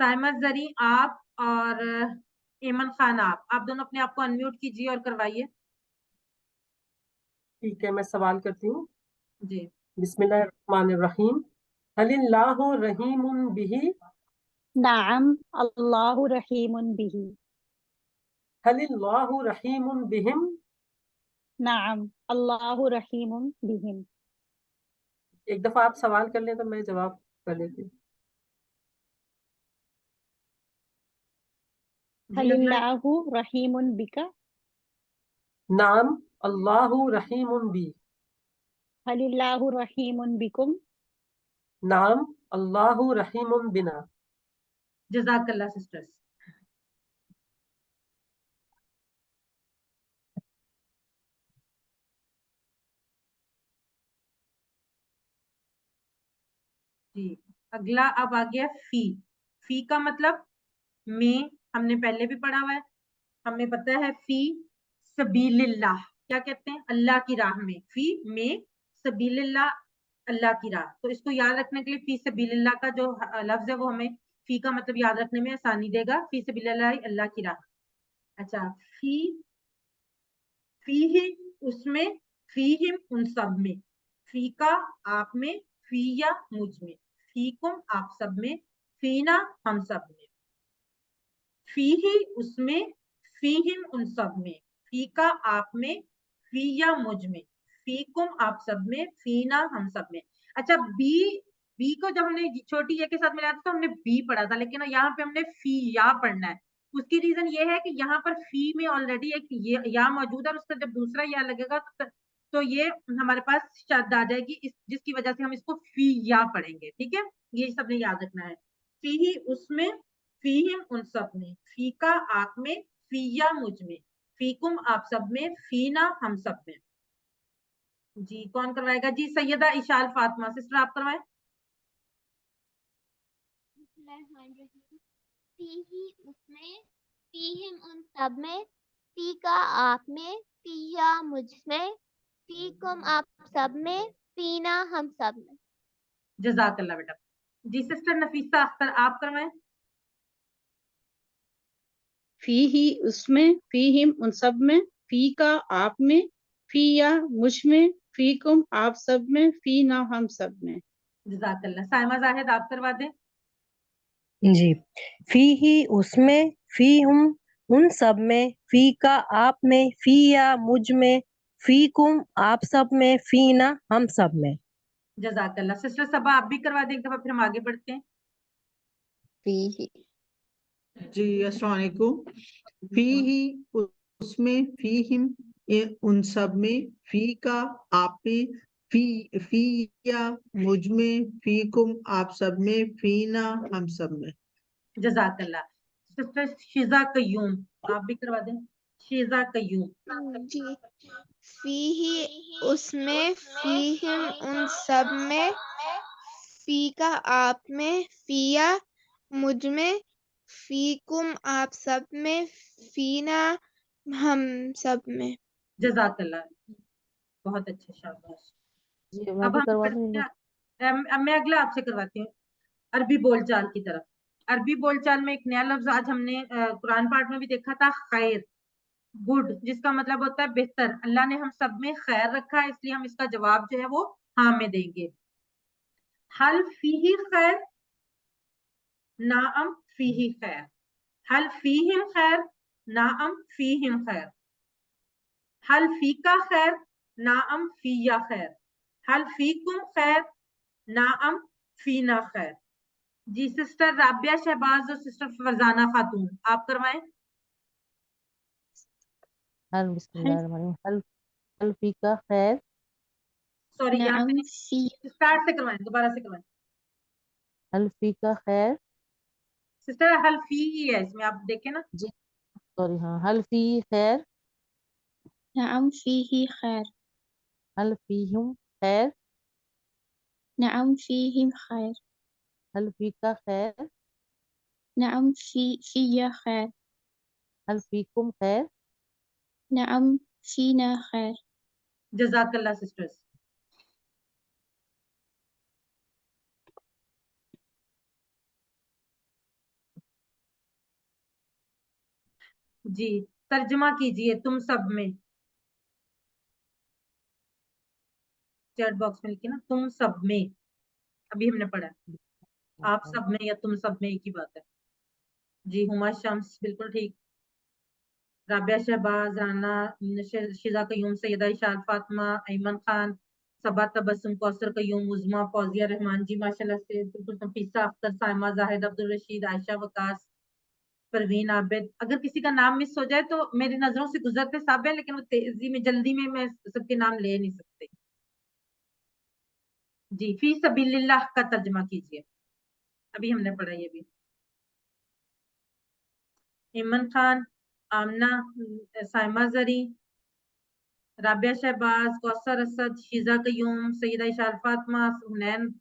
Speaker 1: سائمہ زری آپ اور ایمن خان آپ دونوں اپنے آپ کو انمیوٹ کیجیے اور کروائیے.
Speaker 12: ٹھیک ہے میں سوال کرتی ہوں.
Speaker 1: جی
Speaker 12: بسم اللہ الرحمن الرحیم. حل اللہ رحیم بہ.
Speaker 4: نعم اللہ رحیم بہ.
Speaker 12: حل اللہ رحیم بہم.
Speaker 4: نعم اللہ رحیم بہم.
Speaker 12: ایک دفعہ آپ سوال کر لیں تو میں جواب کر لیتی ہوں.
Speaker 4: حل اللہ رحیم بک.
Speaker 12: نعم اللہ رحیم بی.
Speaker 4: حل اللہ رحیم بکم.
Speaker 12: نعم اللہ رحیم بنا.
Speaker 1: جزاک اللہ سسٹرز. جی اگلا اب آ گیا فی. فی کا مطلب میں، ہم نے پہلے بھی پڑھا ہوا ہے. ہمیں پتہ ہے فی سبیل اللہ کیا کہتے ہیں، اللہ کی راہ میں. فی میں سبیل اللہ، اللہ کی راہ. تو اس کو یاد رکھنے کے لیے فی سبیل اللہ کا جو لفظ ہے وہ ہمیں فی کا مطلب یاد رکھنے میں آسانی دے گا. فی سبیل اللہ، اللہ کی راہ. اچھا فی، فی ہی اس میں، فی ہم ان سب میں، فی کا آپ میں، فی یا مجھ میں، فی کم آپ سب میں، فینا ہم سب میں. فی ہی اس میں، فی ہم ان سب میں، فی کا آپ میں، فی یا مجھ میں، فی کم آپ سب میں، فینا ہم سب میں. اچھا بی کو جب ہم نے چھوٹی یا کے ساتھ ملایا تھا تو ہم نے بی پڑھا تھا، لیکن یہاں پہ ہم نے فی یا پڑھنا ہے. اس کی ریزن یہ ہے کہ یہاں پر فی میں آلریڈی ایک یا موجود ہے، اور اس کا جب دوسرا یا لگے گا تو یہ ہمارے پاس شد آ جائے گی، جس کی وجہ سے ہم اس کو فی یا پڑھیں گے. ٹھیک ہے یہ سب نے یاد رکھنا ہے. فی ہی اس میں، فی ہم ان سب میں، فی کا آپ میں، فی یا مجھ میں، فی کم آپ سب میں، فینا ہم سب میں. جی کون کروائے گا. جی سیدہ اشال فاطمہ سسٹر آپ کروائیں.
Speaker 8: فی ہی اس میں، فی ہم ان سب میں، فی کا آپ میں، فی یا مجھ میں، فی کم آپ سب میں، فینا ہم سب میں.
Speaker 1: جزاک اللہ بیٹا. جی سسٹر نفیسہ اختر آپ کروائیں.
Speaker 13: فی ہی اس میں، فی ہم ان سب میں، فی کا آپ میں، فی یا مجھ میں، फीकुम आप सब में, फीना हम सब में।
Speaker 1: जज़ाकल्लाह। साइमा जाहिद आप करवा दें।
Speaker 6: जी, फी ही उसमें, फी हम उन सब में, फी का आप में, फी या मुझ में, फी कुम आप सब में, फीना हम सब में।
Speaker 1: जज़ाकल्लाह। सिस्टर सबा आप भी करवा दें एक दफा, फिर हम आगे बढ़ते हैं।
Speaker 7: जी अस्सलाम वालेकुम। फी ही उसमें, फी हिम उन सब में, फी का आप में, फी या मुझ में, फी कुम आप सब में, फीना हम सब में।
Speaker 1: जज़ाकल्लाह। सिस्टर शीजा कयूम आप भी करवा दें। शीजा कयूम।
Speaker 8: जी, फी ही उसमें, फी हिम उन सब में, फी का आप में, फिया मुझ में, फीकुम आप सब में, फीना हम सब में।
Speaker 1: जज़ाकल्लाह, बहुत अच्छे, शाबाश।
Speaker 2: जी मैं
Speaker 1: अब
Speaker 2: भी
Speaker 1: हम
Speaker 2: करवा दूं
Speaker 1: बढ़ते
Speaker 2: इन्हें?
Speaker 1: हैं, अब मैं अगला आपसे करवाती हूँ, अरबी बोलचाल की तरफ। अरबी बोलचाल में एक नया लफ्ज आज हमने कुरान पाठ में भी देखा था, खैर, गुड, जिसका मतलब होता है बेहतर। अल्लाह ने हम सब में खैर रखा है, इसलिए हम इसका जवाब जो है वो हाँ में देंगे। हल फीही खैर, नाअम फीही खैर। हल फीहिम खैर, नाअम फीहिम खैर। हल फीका खैर, नाअम फीया खैर। हल फीकुम खैर, नाअम फीना खैर। जी सिस्टर राबिया शहबाज और सिस्टर फरजाना खातून आप करवाएं।
Speaker 2: हल बिस्मिल्लाहिर्रहमानिर्रहीम, हल फी का खैर,
Speaker 1: सॉरी यहाँ
Speaker 8: नअम
Speaker 1: से स्टार्ट से करवाएं, दोबारा से करवाएं।
Speaker 2: हल फी का खैर।
Speaker 1: सिस्टर हल फी ही है इसमें, आप देखें ना।
Speaker 2: जी सॉरी, हाँ, हल फी खैर,
Speaker 8: नअम फीही खैर,
Speaker 2: हल फीहुम खैर,
Speaker 8: नअम फीहिम खैर,
Speaker 2: हल फी का खैर,
Speaker 8: नअम फिया खैर,
Speaker 2: हल फीकुम खैर।
Speaker 8: नअम फीना खैर।
Speaker 1: जज़ाकल्लाह सिस्टर्स। जी तर्जमा कीजिए तुम सब में, चैट बॉक्स में लिखिए ना, तुम सब में। अभी हमने पढ़ा है, आप सब में या तुम सब में एक ही बात है। जी हुमा शम्स बिल्कुल ठीक, राबिया शहबाज, राना, शिजा कयूम, सैयदा इशार फातिमा, ऐमन खान, सबा तबस्सुम, कौसर कयूम, उज़मा, फौजिया रहमान, जी माशाल्लाह से बिल्कुल, नफीसा अख्तर, साइमा जाहिद, अब्दुल रशीद, आयशा वकास, परवीन आबिद। अगर किसी का नाम मिस हो जाए तो मेरी नजरों से गुजरते सब है, लेकिन वो तेजी में जल्दी में मैं सबके नाम ले नहीं सकती। जी फी सबीलिल्लाह का तर्जमा कीजिए, अभी हमने पढ़ा ये भी। इमन खान, आमना, साइमा जरी, राबिया शहबाज, कौसर असद, शीजा कयूम, सईदा इशार फातिमा, हुनैन,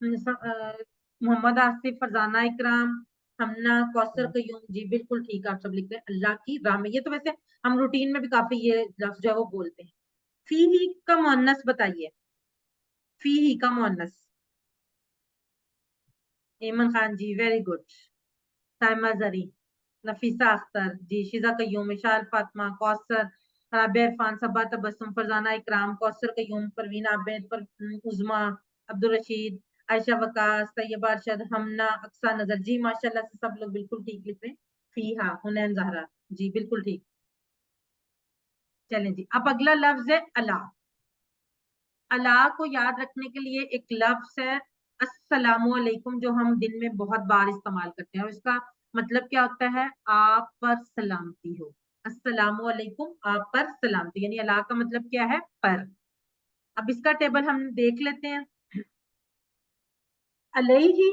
Speaker 1: मोहम्मद आसिफ, फरजाना इकराम, हमना, कौसर कयूम। जी बिल्कुल ठीक, आप सब लिखते हैं अल्लाह की राह में। ये तो वैसे हम रूटीन में भी काफी ये लफ्ज जो है वो बोलते हैं। फी ही का मुअन्नस बताइए, फी ही का मुअन्नस। ईमन खान जी वेरी गुड, साइमा जरी, नफीसा अख्तर, जी शिजा कयूम, इशार फातिमा, कौसर, राबिया इरफान, सबा तबस्सुम, फरजाना इकराम, कौसर कयूम, परवीन आबिद, उज़मा, अब्दुल रशीद, आयशा वकास, तैयबा अरशद, हमना, अक्सा नजर। जी माशाल्लाह से सब लोग बिल्कुल ठीक लिख रहे हैं। फीहा, हुनैन ज़हरा, जी बिल्कुल ठीक। चलें जी, अब अगला लफ्ज है अला। अला को याद रखने के लिए एक लफ्ज है अस्सलामु अलैकुम, जो हम दिन में बहुत बार इस्तेमाल करते हैं, और इसका मतलब क्या होता है, आप पर सलामती हो। अस्सलामु अलैकुम, आप पर सलामती, यानी अला का मतलब क्या है, पर। अब इसका टेबल हम देख लेते हैं। अलैहि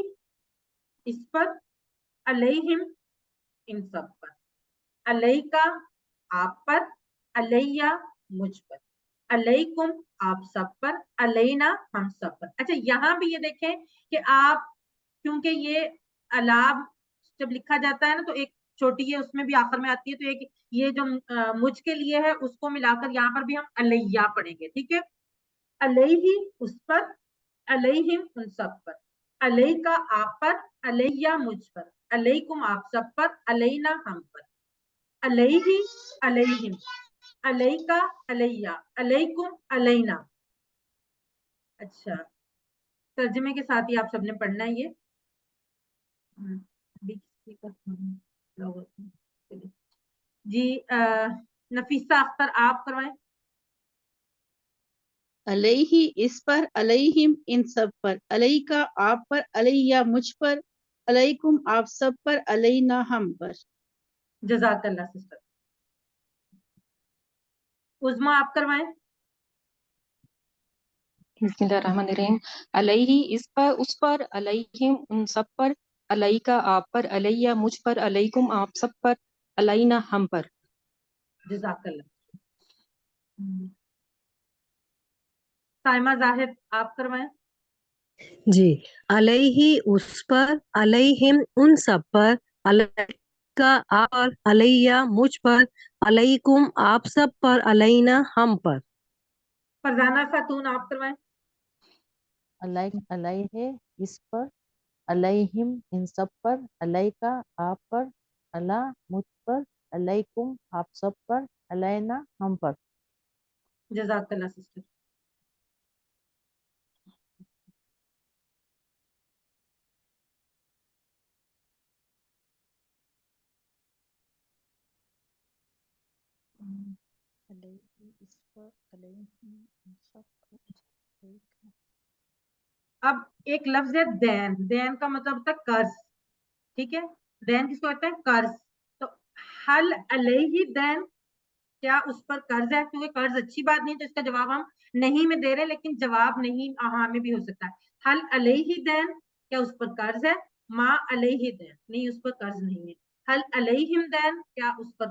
Speaker 1: इस पर, अलैहिम इन सब पर, अलैका आप पर, अलैया मुझ पर, अलैकुम आप सब पर, अलैना हम सब पर। अच्छा यहाँ भी ये देखें कि आप, क्योंकि ये अलाब जब लिखा जाता है ना तो एक छोटी है उसमें भी आखिर में आती है, तो एक ये जो मुझ के लिए है उसको मिलाकर यहाँ पर भी हम अलैया पढ़ेंगे, ठीक है। अलैहि उस पर, अलैहिम उन सब पर, अलैका आप पर, अलैया मुझ पर, अलैकुम आप सब पर, अलैना हम पर। अलैहि अलैहिम, अलैका अलैया, अलैकुम अलैना। اچھا ترجمے کے ساتھ ہی آپ سب نے پڑھنا ہے یہ. ابھی کسی کا جی نفیسہ اختر آپ کروائیں.
Speaker 13: علیہ اس پر، علیہم ان سب پر، علیہ کا آپ پر، علیہ مجھ پر، علیکم آپ سب پر، علینا ہم پر.
Speaker 1: جزاک اللہ سسٹر. عظما آپ کروائیں.
Speaker 14: بسم اللہ الرحمن الرحیم. علیہ اس پر، اس پر، علیہم ان سب پر، علیہ کا آپ پر، علیہ مجھ پر، علیکم آپ سب پر، علینا ہم پر.
Speaker 1: جزاک اللہ. سائمہ زاہد آپ کروائیں.
Speaker 6: جی علیہ اس پر، علیہم ان سب پر، علیہ کا آپ پر، علیہ مجھ پر، علیکم آپ سب پر، علینا ہم پر.
Speaker 1: فرزانہ خاتون آپ کروائیں.
Speaker 2: علیہ اس پر، علیہم ان سب پر، علیہ کا آپ پر، اللہ مجھ پر، علیکم آپ سب پر، علینا ہم پر.
Speaker 1: جزاک اللہ سسٹر. اب ایک لفظ ہے دین. دین کا مطلب ہوتا ہے قرض. ٹھیک ہے دین کس کو کہتے ہیں؟ قرض. تو حل علیہ دین کیا اس پر قرض ہے؟ کیونکہ قرض اچھی بات نہیں تو اس کا جواب ہم نہیں میں دے رہے, لیکن جواب نہیں ہاں میں بھی ہو سکتا ہے. حل علیہ دین کیا اس پر قرض ہے؟ ما علیہ دین نہیں اس پر قرض نہیں ہے. حل علیہم دین کیا اس پر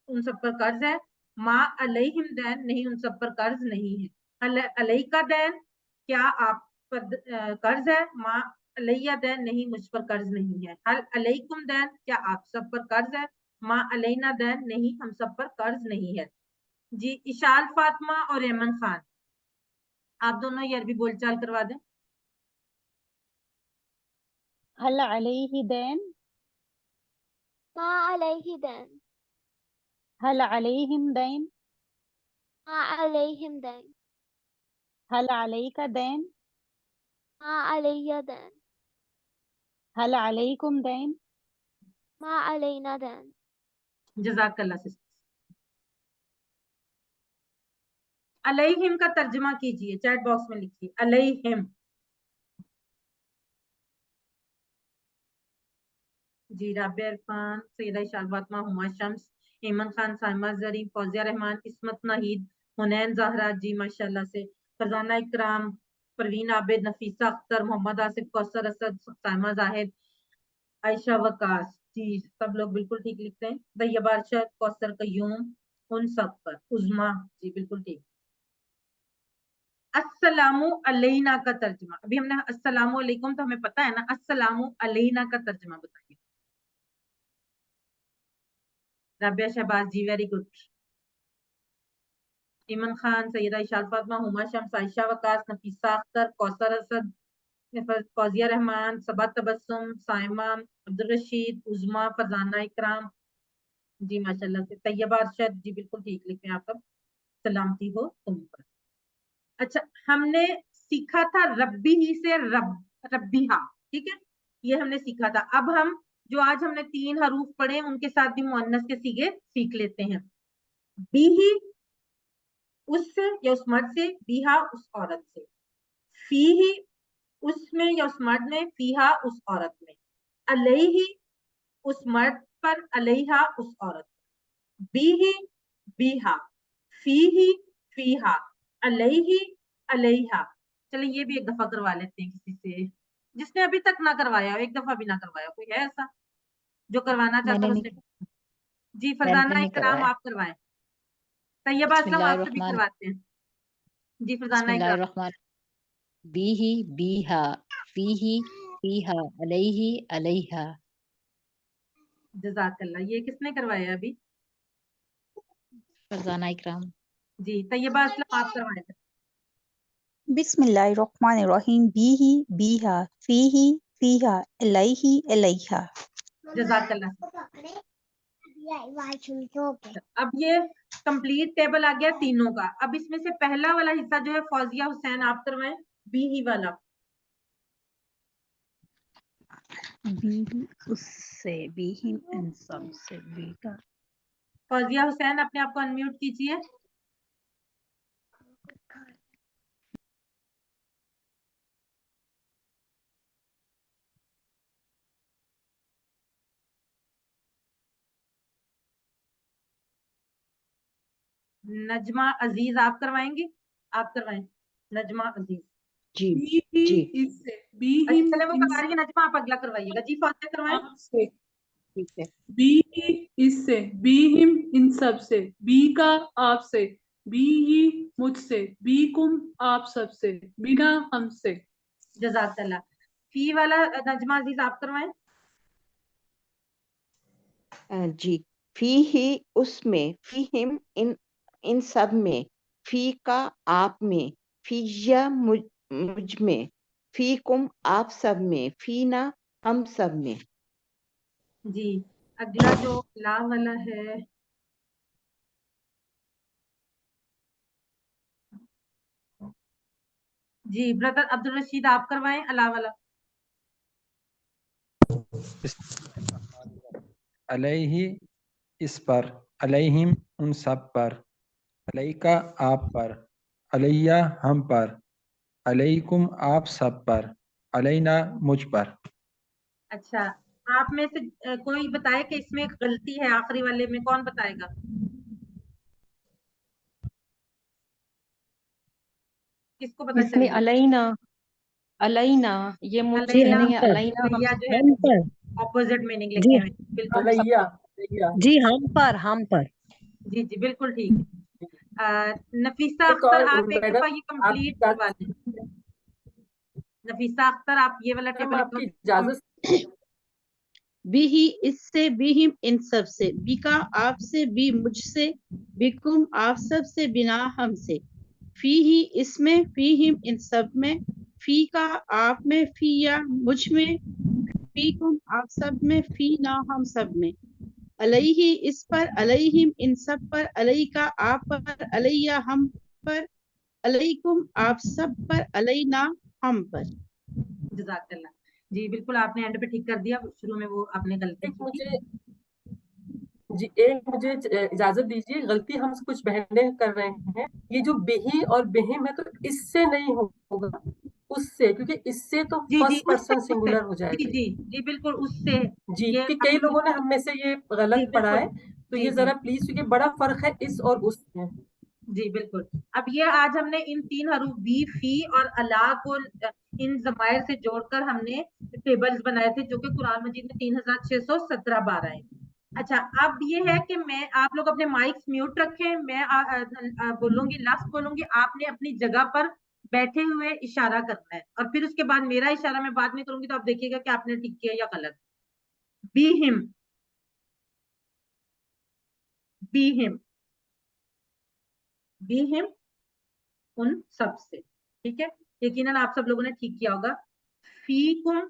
Speaker 1: ان سب پر قرض ہے؟ ما علیہم دین نہیں ان سب پر قرض نہیں ہے. حل علیہ کا دین کیا آپ پر قرض ہے؟ ما علیہ دین نہیں مجھ پر قرض نہیں ہے. حل علیکم دین کیا آپ سب پر قرض ہے؟ ما علینا دین نہیں ہم سب پر قرض نہیں ہے. جی اشال فاطمہ اور ایمن خان آپ دونوں یہ عربی بول چال کروا دیں.
Speaker 4: حل علیہ دین،
Speaker 8: ما علیہ دین،
Speaker 4: حل علیہم دین،
Speaker 8: ما علیہم دین،
Speaker 4: حل علیک دین،
Speaker 8: ما علیہ دین،
Speaker 4: حل علیکم دین.
Speaker 8: ما علینا دین.
Speaker 1: جزاک اللہ سسٹر. علیہم کا ترجمہ کیجئے چیٹ باکس میں لکھیے علیہم. جی رابعہ عرفان، سیدہ اشال فاطمہ، ہما شمس، ایمن خان، سائمہ زرین، فوزیہ رحمان، عصمت ناہید، حنین زہرا جی ماشاءاللہ سے، فرزانہ اکرام، پروین عابد، نفیسہ اختر، محمد آصف، کوثر اسد، سائمہ زاہد، عائشہ وقاص. جی سب لوگ بالکل ٹھیک لکھتے ہیں. طیبہ ارشد، کوثر قیوم ان سب پر. عظما جی بالکل ٹھیک. السلام علینا کا ترجمہ ابھی ہم نے السلام علیکم تو ہمیں پتا ہے نا, السلام علینا کا ترجمہ بتائیے. رابعہ شہباز جی ویری گڈ. ایمن خان، سیدہ اشال فاطمہ، ہما شمس، عائشہ وقاص، نفیسہ اختر، کوثر اسد، فوزیہ رحمان، صبا تبسم، سائمہ، عبدالرشید، عظما، فرزانہ اکرام جی ماشاءاللہ سے. طیبہ ارشد جی بالکل ٹھیک لکھیں آپ سب. سلامتی ہو تم پر. اچھا ہم نے سیکھا تھا ربی ہی سے ربیہا, ٹھیک ہے یہ ہم نے سیکھا تھا. اب ہم جو آج ہم نے 3 حروف پڑھے ان کے ساتھ بھی مؤنث کے صیغے سیکھ لیتے ہیں. بی ہی اس سے یا اس مرد سے, بیہا اس عورت سے. فی ہی اس میں یا اس مرد میں, فیہا اس عورت میں. علیہ اس مرد پر, علیہا اس عورت پر. بی ہی بیہا, فی ہی فیہا, علیہ علیہا. چلیں یہ بھی ایک دفعہ کروا لیتے ہیں کسی سے جس نے ابھی تک نہ کروایا, ایک دفعہ بھی نہ کروایا. کوئی ہے ایسا جو کروانا چاہتا ہے اس نے؟ جی فرزانہ اکرام آپ کروائیں. طیبہ
Speaker 15: بسم
Speaker 1: اسلم
Speaker 15: اللہ
Speaker 1: آپ سے بھی
Speaker 15: الرحمن
Speaker 1: کرواتے ہیں. جی
Speaker 15: بسم
Speaker 1: فرزانہ
Speaker 15: اللہ
Speaker 1: اکرام.
Speaker 15: الرحمن بیہی بیہا فیہی فیہا علیہ علیہا.
Speaker 1: جزاک اللہ. یہ کس نے کروایا ابھی؟
Speaker 15: فرزانہ اکرام.
Speaker 1: جی طیبہ اسلم آپ کروائیں.
Speaker 16: بسم اللہ الرحمن الرحیم بیہی بیہا فیہی فیہا علیہ علیہا.
Speaker 1: جزاک اللہ. اب یہ کمپلیٹ ٹیبل آ گیا تینوں کا. اب اس میں سے پہلا والا حصہ جو ہے فوزیہ حسین آپ کروائیں. बी ही वाला
Speaker 4: बी उससे बी ही इन सब से बी का
Speaker 1: फौजिया हुसैन अपने आप को अनम्यूट कीजिए। नजमा अजीज आप करवाएंगी? आप करवाएं नजमा अजीज।
Speaker 9: जी
Speaker 12: बी
Speaker 9: जी
Speaker 12: इससे बी
Speaker 1: अच्छा चले वो करवा रही है नजमा, आप अगला करवाइएगा। जी फौजिया करवाएं।
Speaker 12: आपसे
Speaker 9: ठीक है।
Speaker 12: बी इससे बी हिम इन सब से बी का आपसे बी ही मुझसे बी कुम आप सबसे बिना हमसे।
Speaker 1: जज़ाकल्लाह। फी वाला नजमा अजीज आप करवाएं।
Speaker 9: जी फी ही उसमें फी हिम इन सब में फी का आप में फीया मुझ में फी कुम आप सब में फी ना हम सब में।
Speaker 1: जी अगला जो ला वाला है जी ब्रदर अब्दुल रशीद आप करवाएं अला वाला।
Speaker 3: अलैहि इस पर, अलैहिम उन सब पर, अलैका आप पर, अलैया हम पर, अलैकुम आप सब पर, अलैना मुझ पर।
Speaker 1: अच्छा आप में से कोई बताए कि इसमें एक गलती है आखिरी वाले में, कौन बताएगा? किसको पता चल
Speaker 14: इसमें
Speaker 1: गया?
Speaker 14: अलैना ये मुझसे
Speaker 1: अलैना
Speaker 14: नहीं है, अलैना
Speaker 1: अलैया जो है
Speaker 6: हम पर
Speaker 1: ऑपोजिट मीनिंग
Speaker 6: जी
Speaker 1: लिखे हुए हैं। बिल्कुल
Speaker 12: अलैया
Speaker 6: जी हम पर
Speaker 1: जी जी बिल्कुल ठीक है। नफीसा
Speaker 12: एक
Speaker 1: अख्तर
Speaker 12: और
Speaker 1: आप एक
Speaker 12: मैडम
Speaker 1: दफा ये
Speaker 12: आपकी
Speaker 1: कंप्लीट करवा दें। नफीसा अख्तर आप ये वाला टेबल
Speaker 12: आपकी इजाजत।
Speaker 13: बी ही इससे बी हिम इन सब से बी का आप से बी मुझसे बिकुम आप सब से बिना हमसे फी ही इसमें फी हिम इन सब में फी का आप में फी या मुझ में फी कुम आप सब में फी ना हम सब में अलैहि इस पर अलैहिम इन सब पर अलई का आप पर अलैया हम पर अलैकुम आप सब पर अलैना हम पर।
Speaker 1: जज़ाकल्लाह। जी बिल्कुल आपने एंड पे ठीक कर दिया, शुरू में वो आपने गलती
Speaker 12: एक
Speaker 1: की थी।
Speaker 12: मुझे जी एक मुझे इजाजत दीजिए, गलती हम कुछ बहनें कर रहे हैं। ये जो बेही और बेहिम है तो इससे नहीं होगा, उससे, क्योंकि इससे तो
Speaker 1: जी जी
Speaker 12: फर्स्ट
Speaker 1: उससे
Speaker 12: पर्सन
Speaker 1: उससे
Speaker 12: सिंगुलर हो
Speaker 1: जी
Speaker 12: जाएगा।
Speaker 1: जी जी बिल्कुल उससे
Speaker 12: जी
Speaker 1: ये
Speaker 12: कि कई लोगों ने हम में से ये गलत
Speaker 1: जी
Speaker 12: पढ़ा है,
Speaker 1: बिल्कुल
Speaker 12: तो
Speaker 1: जी
Speaker 12: ये
Speaker 1: जी
Speaker 12: जरा प्लीज, क्योंकि बड़ा फर्क है इस और उस में।
Speaker 1: जी बिल्कुल। अब ये आज हमने इन तीन हरूफ बी फी और अला को इन जमायर से जोड़कर हमने टेबल्स बनाए थे जो कि कुरान मजीद में 3617 बार आए। अच्छा अब ये है कि मैं आप लोग अपने माइक्स म्यूट रखें, मैं बोलूंगी लफ्ज बोलूंगी, आपने अपनी जगह पर बैठे हुए इशारा करना है और फिर उसके बाद मेरा इशारा मैं बाद में करूंगी तो आप देखिएगा कि आपने ठीक किया या गलत। Be him, be him, be him उन सब से, ठीक है। यकीनन आप सब लोगों ने ठीक किया होगा। फीकुम,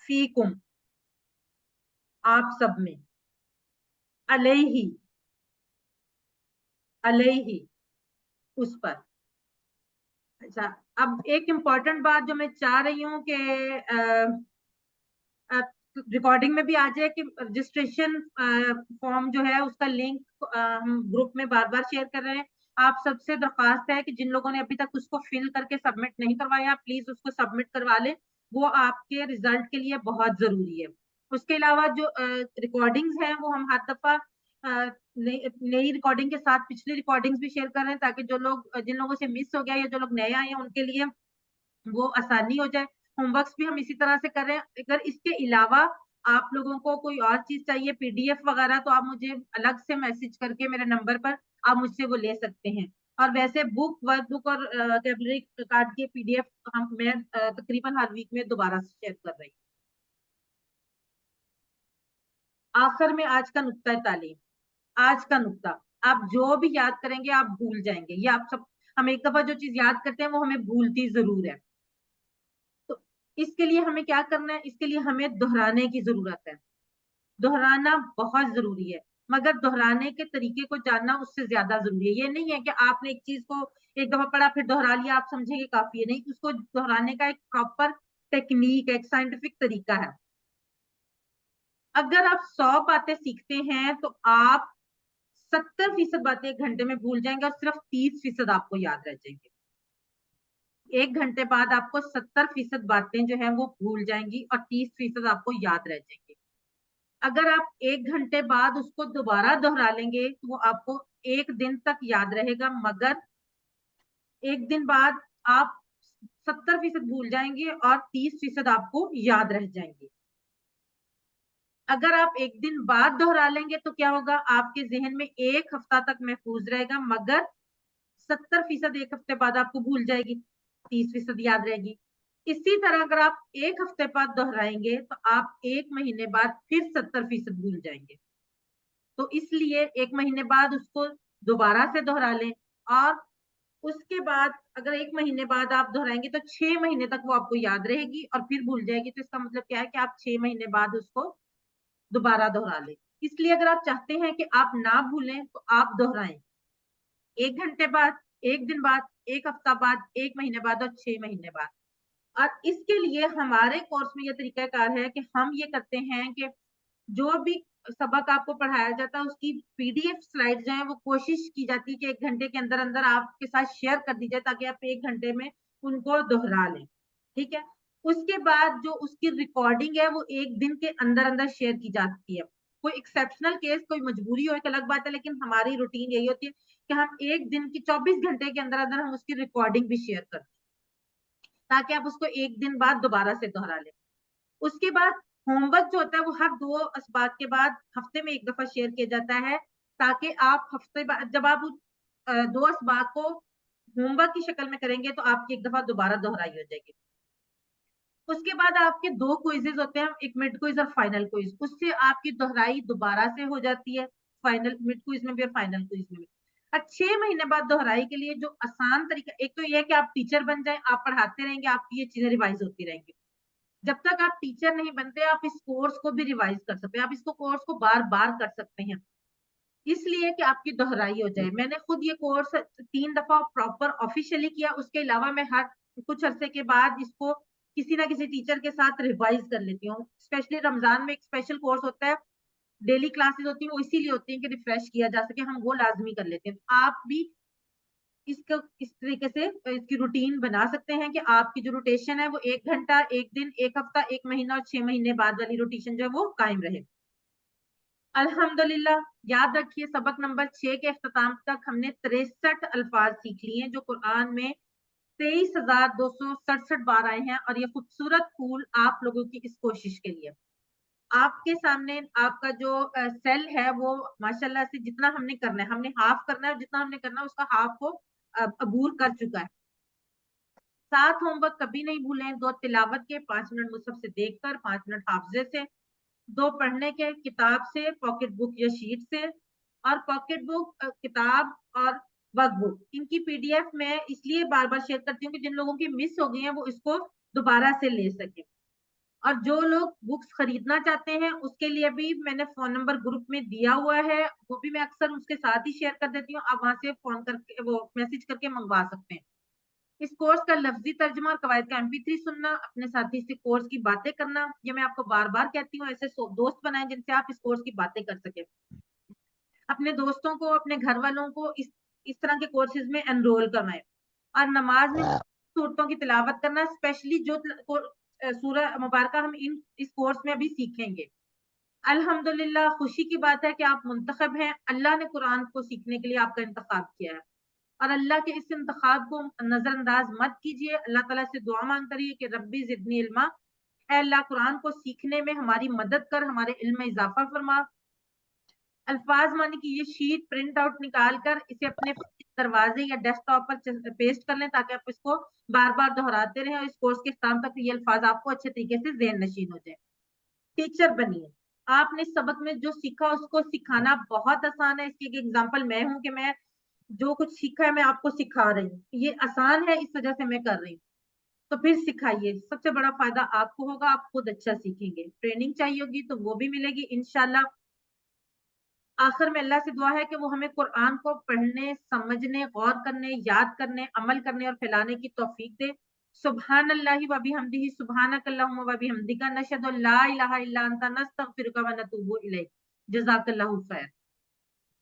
Speaker 1: फीकुम आप सब में, अलैहि, अलैहि उस पर। अच्छा अब एक इम्पॉर्टेंट बात जो मैं चाह रही हूँ कि रिकॉर्डिंग में भी आ जाए कि रजिस्ट्रेशन फॉर्म जो है उसका लिंक हम ग्रुप में बार बार शेयर कर रहे हैं। आप सबसे दरख्वास्त है कि जिन लोगों ने अभी तक उसको फिल करके सबमिट नहीं करवाया प्लीज उसको सबमिट करवा लें, वो आपके रिजल्ट के लिए बहुत जरूरी है। उसके अलावा जो रिकॉर्डिंग्स हैं वो हम हर दफा नई रिकॉर्डिंग के साथ पिछली रिकॉर्डिंग्स भी शेयर कर रहे हैं ताकि जो लोग जिन लोगों से मिस हो गया या जो लोग नए आए हैं उनके लिए वो आसानी हो जाए। होमवर्क्स भी हम इसी तरह से कर रहे हैं। अगर इसके अलावा आप लोगों को कोई और चीज चाहिए पीडीएफ वगैरह तो आप मुझे अलग से मैसेज करके मेरे नंबर पर आप मुझसे वो ले सकते हैं। और वैसे बुक वर्कबुक और कैबलरी कार्ड की पीडीएफ मैं तकरीबन हर वीक में दोबारा से शेयर कर रही हूँ। आखिर में आज का नुक्ता तालीम, आज का नुक्ता आप जो भी याद करेंगे आप भूल जाएंगे। ये आप सब, हम एक दफा जो चीज याद करते हैं वो हमें भूलती जरूर है। तो इसके लिए हमें क्या करना है, इसके लिए हमें दोहराने की जरूरत है। दोहराना बहुत जरूरी है। मगर दोहराने के तरीके को जानना उससे ज्यादा जरूरी है। ये नहीं है कि आपने एक चीज को एक दफा पढ़ा फिर दोहरा लिया आप समझेंगे काफी है, नहीं, उसको दोहराने का एक प्रॉपर टेक्निक, एक साइंटिफिक तरीका है। अगर आप 100 बातें सीखते हैं तो आप 70% बातें 1 घंटे में भूल जाएंगे और सिर्फ 30% आपको याद रह जाएंगे। 1 घंटे बाद आपको 70% बातें जो है वो भूल जाएंगी और 30% आपको याद रह जाएंगे। अगर आप 1 घंटे बाद उसको दोबारा दोहरा लेंगे तो वो आपको 1 दिन तक याद रहेगा, मगर 1 दिन बाद आप 70% भूल जाएंगे और 30% आपको याद रह जाएंगे। अगर आप 1 दिन बाद दोहरा लेंगे तो क्या होगा, आपके जहन में 1 हफ्ता तक महफूज रहेगा, मगर 70% 1 हफ्ते बाद आपको भूल जाएगी, 30% याद रहेगी। इसी तरह अगर आप 1 हफ्ते बाद दोहराएंगे तो आप 1 महीने बाद फिर 70% भूल जाएंगे। तो इसलिए 1 महीने बाद उसको दोबारा से दोहरा लें, और उसके बाद अगर 1 महीने बाद आप दोहराएंगे तो 6 महीने तक वो आपको याद रहेगी और फिर भूल जाएगी। तो इसका मतलब क्या है कि आप 6 महीने बाद उसको दोबारा दोहरा लें। इसलिए अगर आप चाहते हैं कि आप ना भूलें तो आप दोहराएं 1 घंटे बाद, 1 दिन बाद, 1 हफ्ता बाद, 1 महीने बाद और 6 महीने बाद। और इसके लिए हमारे कोर्स में यह तरीकाकार है कि हम ये करते हैं कि जो भी सबक आपको पढ़ाया जाता है उसकी PDF स्लाइड जो है वो कोशिश की जाती है कि 1 घंटे के अंदर अंदर आपके साथ शेयर कर दी जाए ताकि आप 1 घंटे में उनको दोहरा लें। ठीक है, उसके बाद जो उसकी रिकॉर्डिंग है वो 1 दिन के अंदर अंदर शेयर की जाती है। कोई एक्सेप्शनल केस, कोई मजबूरी हो एक अलग बात है, लेकिन हमारी रूटीन यही होती है कि हम 1 दिन की 24 घंटे के अंदर अंदर हम उसकी रिकॉर्डिंग भी शेयर करते हैं ताकि आप उसको 1 दिन बाद दोबारा से दोहरा लें। उसके बाद होमवर्क जो होता है वो हर 2 असबाक के बाद हफ्ते में 1 दफा शेयर किया जाता है ताकि आप हफ्ते बाद जब आप 2 असबाक को होमवर्क की शक्ल में करेंगे तो आपकी 1 दफा दोबारा दोहराई हो जाएगी। उसके बाद आपके 2 क्विजेज होते हैं, एक मिड क्विज और फाइनल क्विज, उससे आपकी दोहराई दोबारा से हो जाती है, फाइनल मिड क्विज में भी और फाइनल क्विज में भी। 6 महीने बाद दोहराई के लिए जो आसान तरीका, एक तो ये है कि आप टीचर बन जाएं, आप पढ़ाते रहेंगे, आपकी ये चीजें रिवाइज होती रहेंगी। जब तक आप टीचर नहीं बनते आप इस कोर्स को भी रिवाइज कर सकते हैं, आप इसको कोर्स को बार बार कर सकते हैं, इसलिए कि आपकी दोहराई हो जाए। मैंने खुद ये कोर्स 3 दफा प्रॉपर ऑफिशियली किया, उसके अलावा मैं हर कुछ अरसे के बाद इसको किसी ना किसी टीचर के साथ रिवाइज कर लेती हूँ। स्पेशली रमजान में एक स्पेशल कोर्स होता है, डेली क्लासेस होती है, वो इसीलिए होती है कि रिफ्रेश किया जा सके, हम वो लाजमी कर लेते हैं। तो आप भी इसको इस तरीके से इसकी रूटीन बना सकते हैं कि आपकी जो रोटेशन है वो 1 घंटा, 1 दिन, 1 हफ्ता, 1 महीना और 6 महीने बाद वाली रोटेशन जो है वो कायम रहे। अल्हम्दुलिल्लाह, याद रखिए सबक नंबर 6 के अख्ताम तक हमने 63 अल्फाज सीख लिए हैं जो कुरान में 23,267 बार आए हैं, और ये खूबसूरत फूल आप लोगों की इस कोशिश के लिए। आपके सामने आपका जो सेल है वो माशाल्लाह से जितना हमने करना है, हमने हाफ करना है, जितना हमने करना है उसका हाफ को अबूर कर चुका है। 7 होमवर्क कभी नहीं भूलें, 2 तिलावत के, 5 मिनट मुसहफ से देखकर, 5 मिनट हाफजे से, 2 पढ़ने के किताब से, पॉकेट बुक या शीट से। और पॉकेट बुक, किताब और वर्कबुक, इनकी PDF मैं इसलिए बार बार शेयर करती हूँ कि जिन लोगों की मिस हो गई है वो इसको दोबारा से ले सके। और जो लोग बुक्स खरीदना चाहते हैं उसके लिए भी मैंने फोन नंबर ग्रुप में दिया हुआ है, वो भी मैं अक्सर उसके साथ ही शेयर कर देती हूँ, आप वहां से फोन करके वो मैसेज करके मंगवा सकते हैं। इस कोर्स का लफ्जी तर्जुमा और कवायद का MP3 सुनना, अपने साथी से कोर्स की बातें करना, ये मैं आपको बार बार कहती हूँ, ऐसे दोस्त बनाएं जिनसे आप इस कोर्स की बातें कर सके। अपने दोस्तों को, अपने घर वालों को इस तरह के कोर्सेज में एनरोल करवाएं। और नमाज में सूरतों की तिलावत करना, स्पेशली जो सूरह मुबारका हम इस कोर्स में अभी सीखेंगे। अल्हम्दुलिल्लाह, खुशी की बात है कि आप मुंतखब हैं, अल्लाह ने कुरान को सीखने के लिए आपका इंतखाब किया है, और अल्लाह के इस इंतखाब को नजरअंदाज मत कीजिए। अल्लाह ताला से दुआ मांगते रहिए कि रब्बी ज़िदनी इल्मा, ऐ अल्लाह कुरान को सीखने में हमारी मदद कर, हमारे इल्म में इजाफा फरमा। अल्फाज माने की ये शीट प्रिंट आउट निकाल कर इसे अपने दरवाजे या डेस्कटॉप पर पेस्ट कर लें ताकि आप इसको बार बार दोहराते रहें और इस कोर्स के इख्तिताम तक ये अल्फाज आपको अच्छे तरीके से ज़हन नशीन हो जाए। टीचर बनिए, आपने सबक में जो सीखा उसको सिखाना बहुत आसान है। इसकी एक एग्जांपल मैं हूं कि मैं जो कुछ सीखा है मैं आपको सिखा रही हूँ, ये आसान है इस वजह से मैं कर रही हूँ। तो फिर सिखाइए, सबसे बड़ा फायदा आपको होगा, आप खुद अच्छा सीखेंगे। ट्रेनिंग चाहिए होगी तो वो भी मिलेगी इंशाल्लाह। آخر میں اللہ سے دعا ہے کہ وہ ہمیں قرآن کو پڑھنے، سمجھنے، غور کرنے، یاد کرنے، عمل کرنے اور پھیلانے کی توفیق دے۔ سبحان اللہ و بحمدہ، سبحانک اللہم و بحمدک، نشہد ان لا الہ الا انت، نستغفرک و نتوب الیک۔ جزاک اللہ خیر۔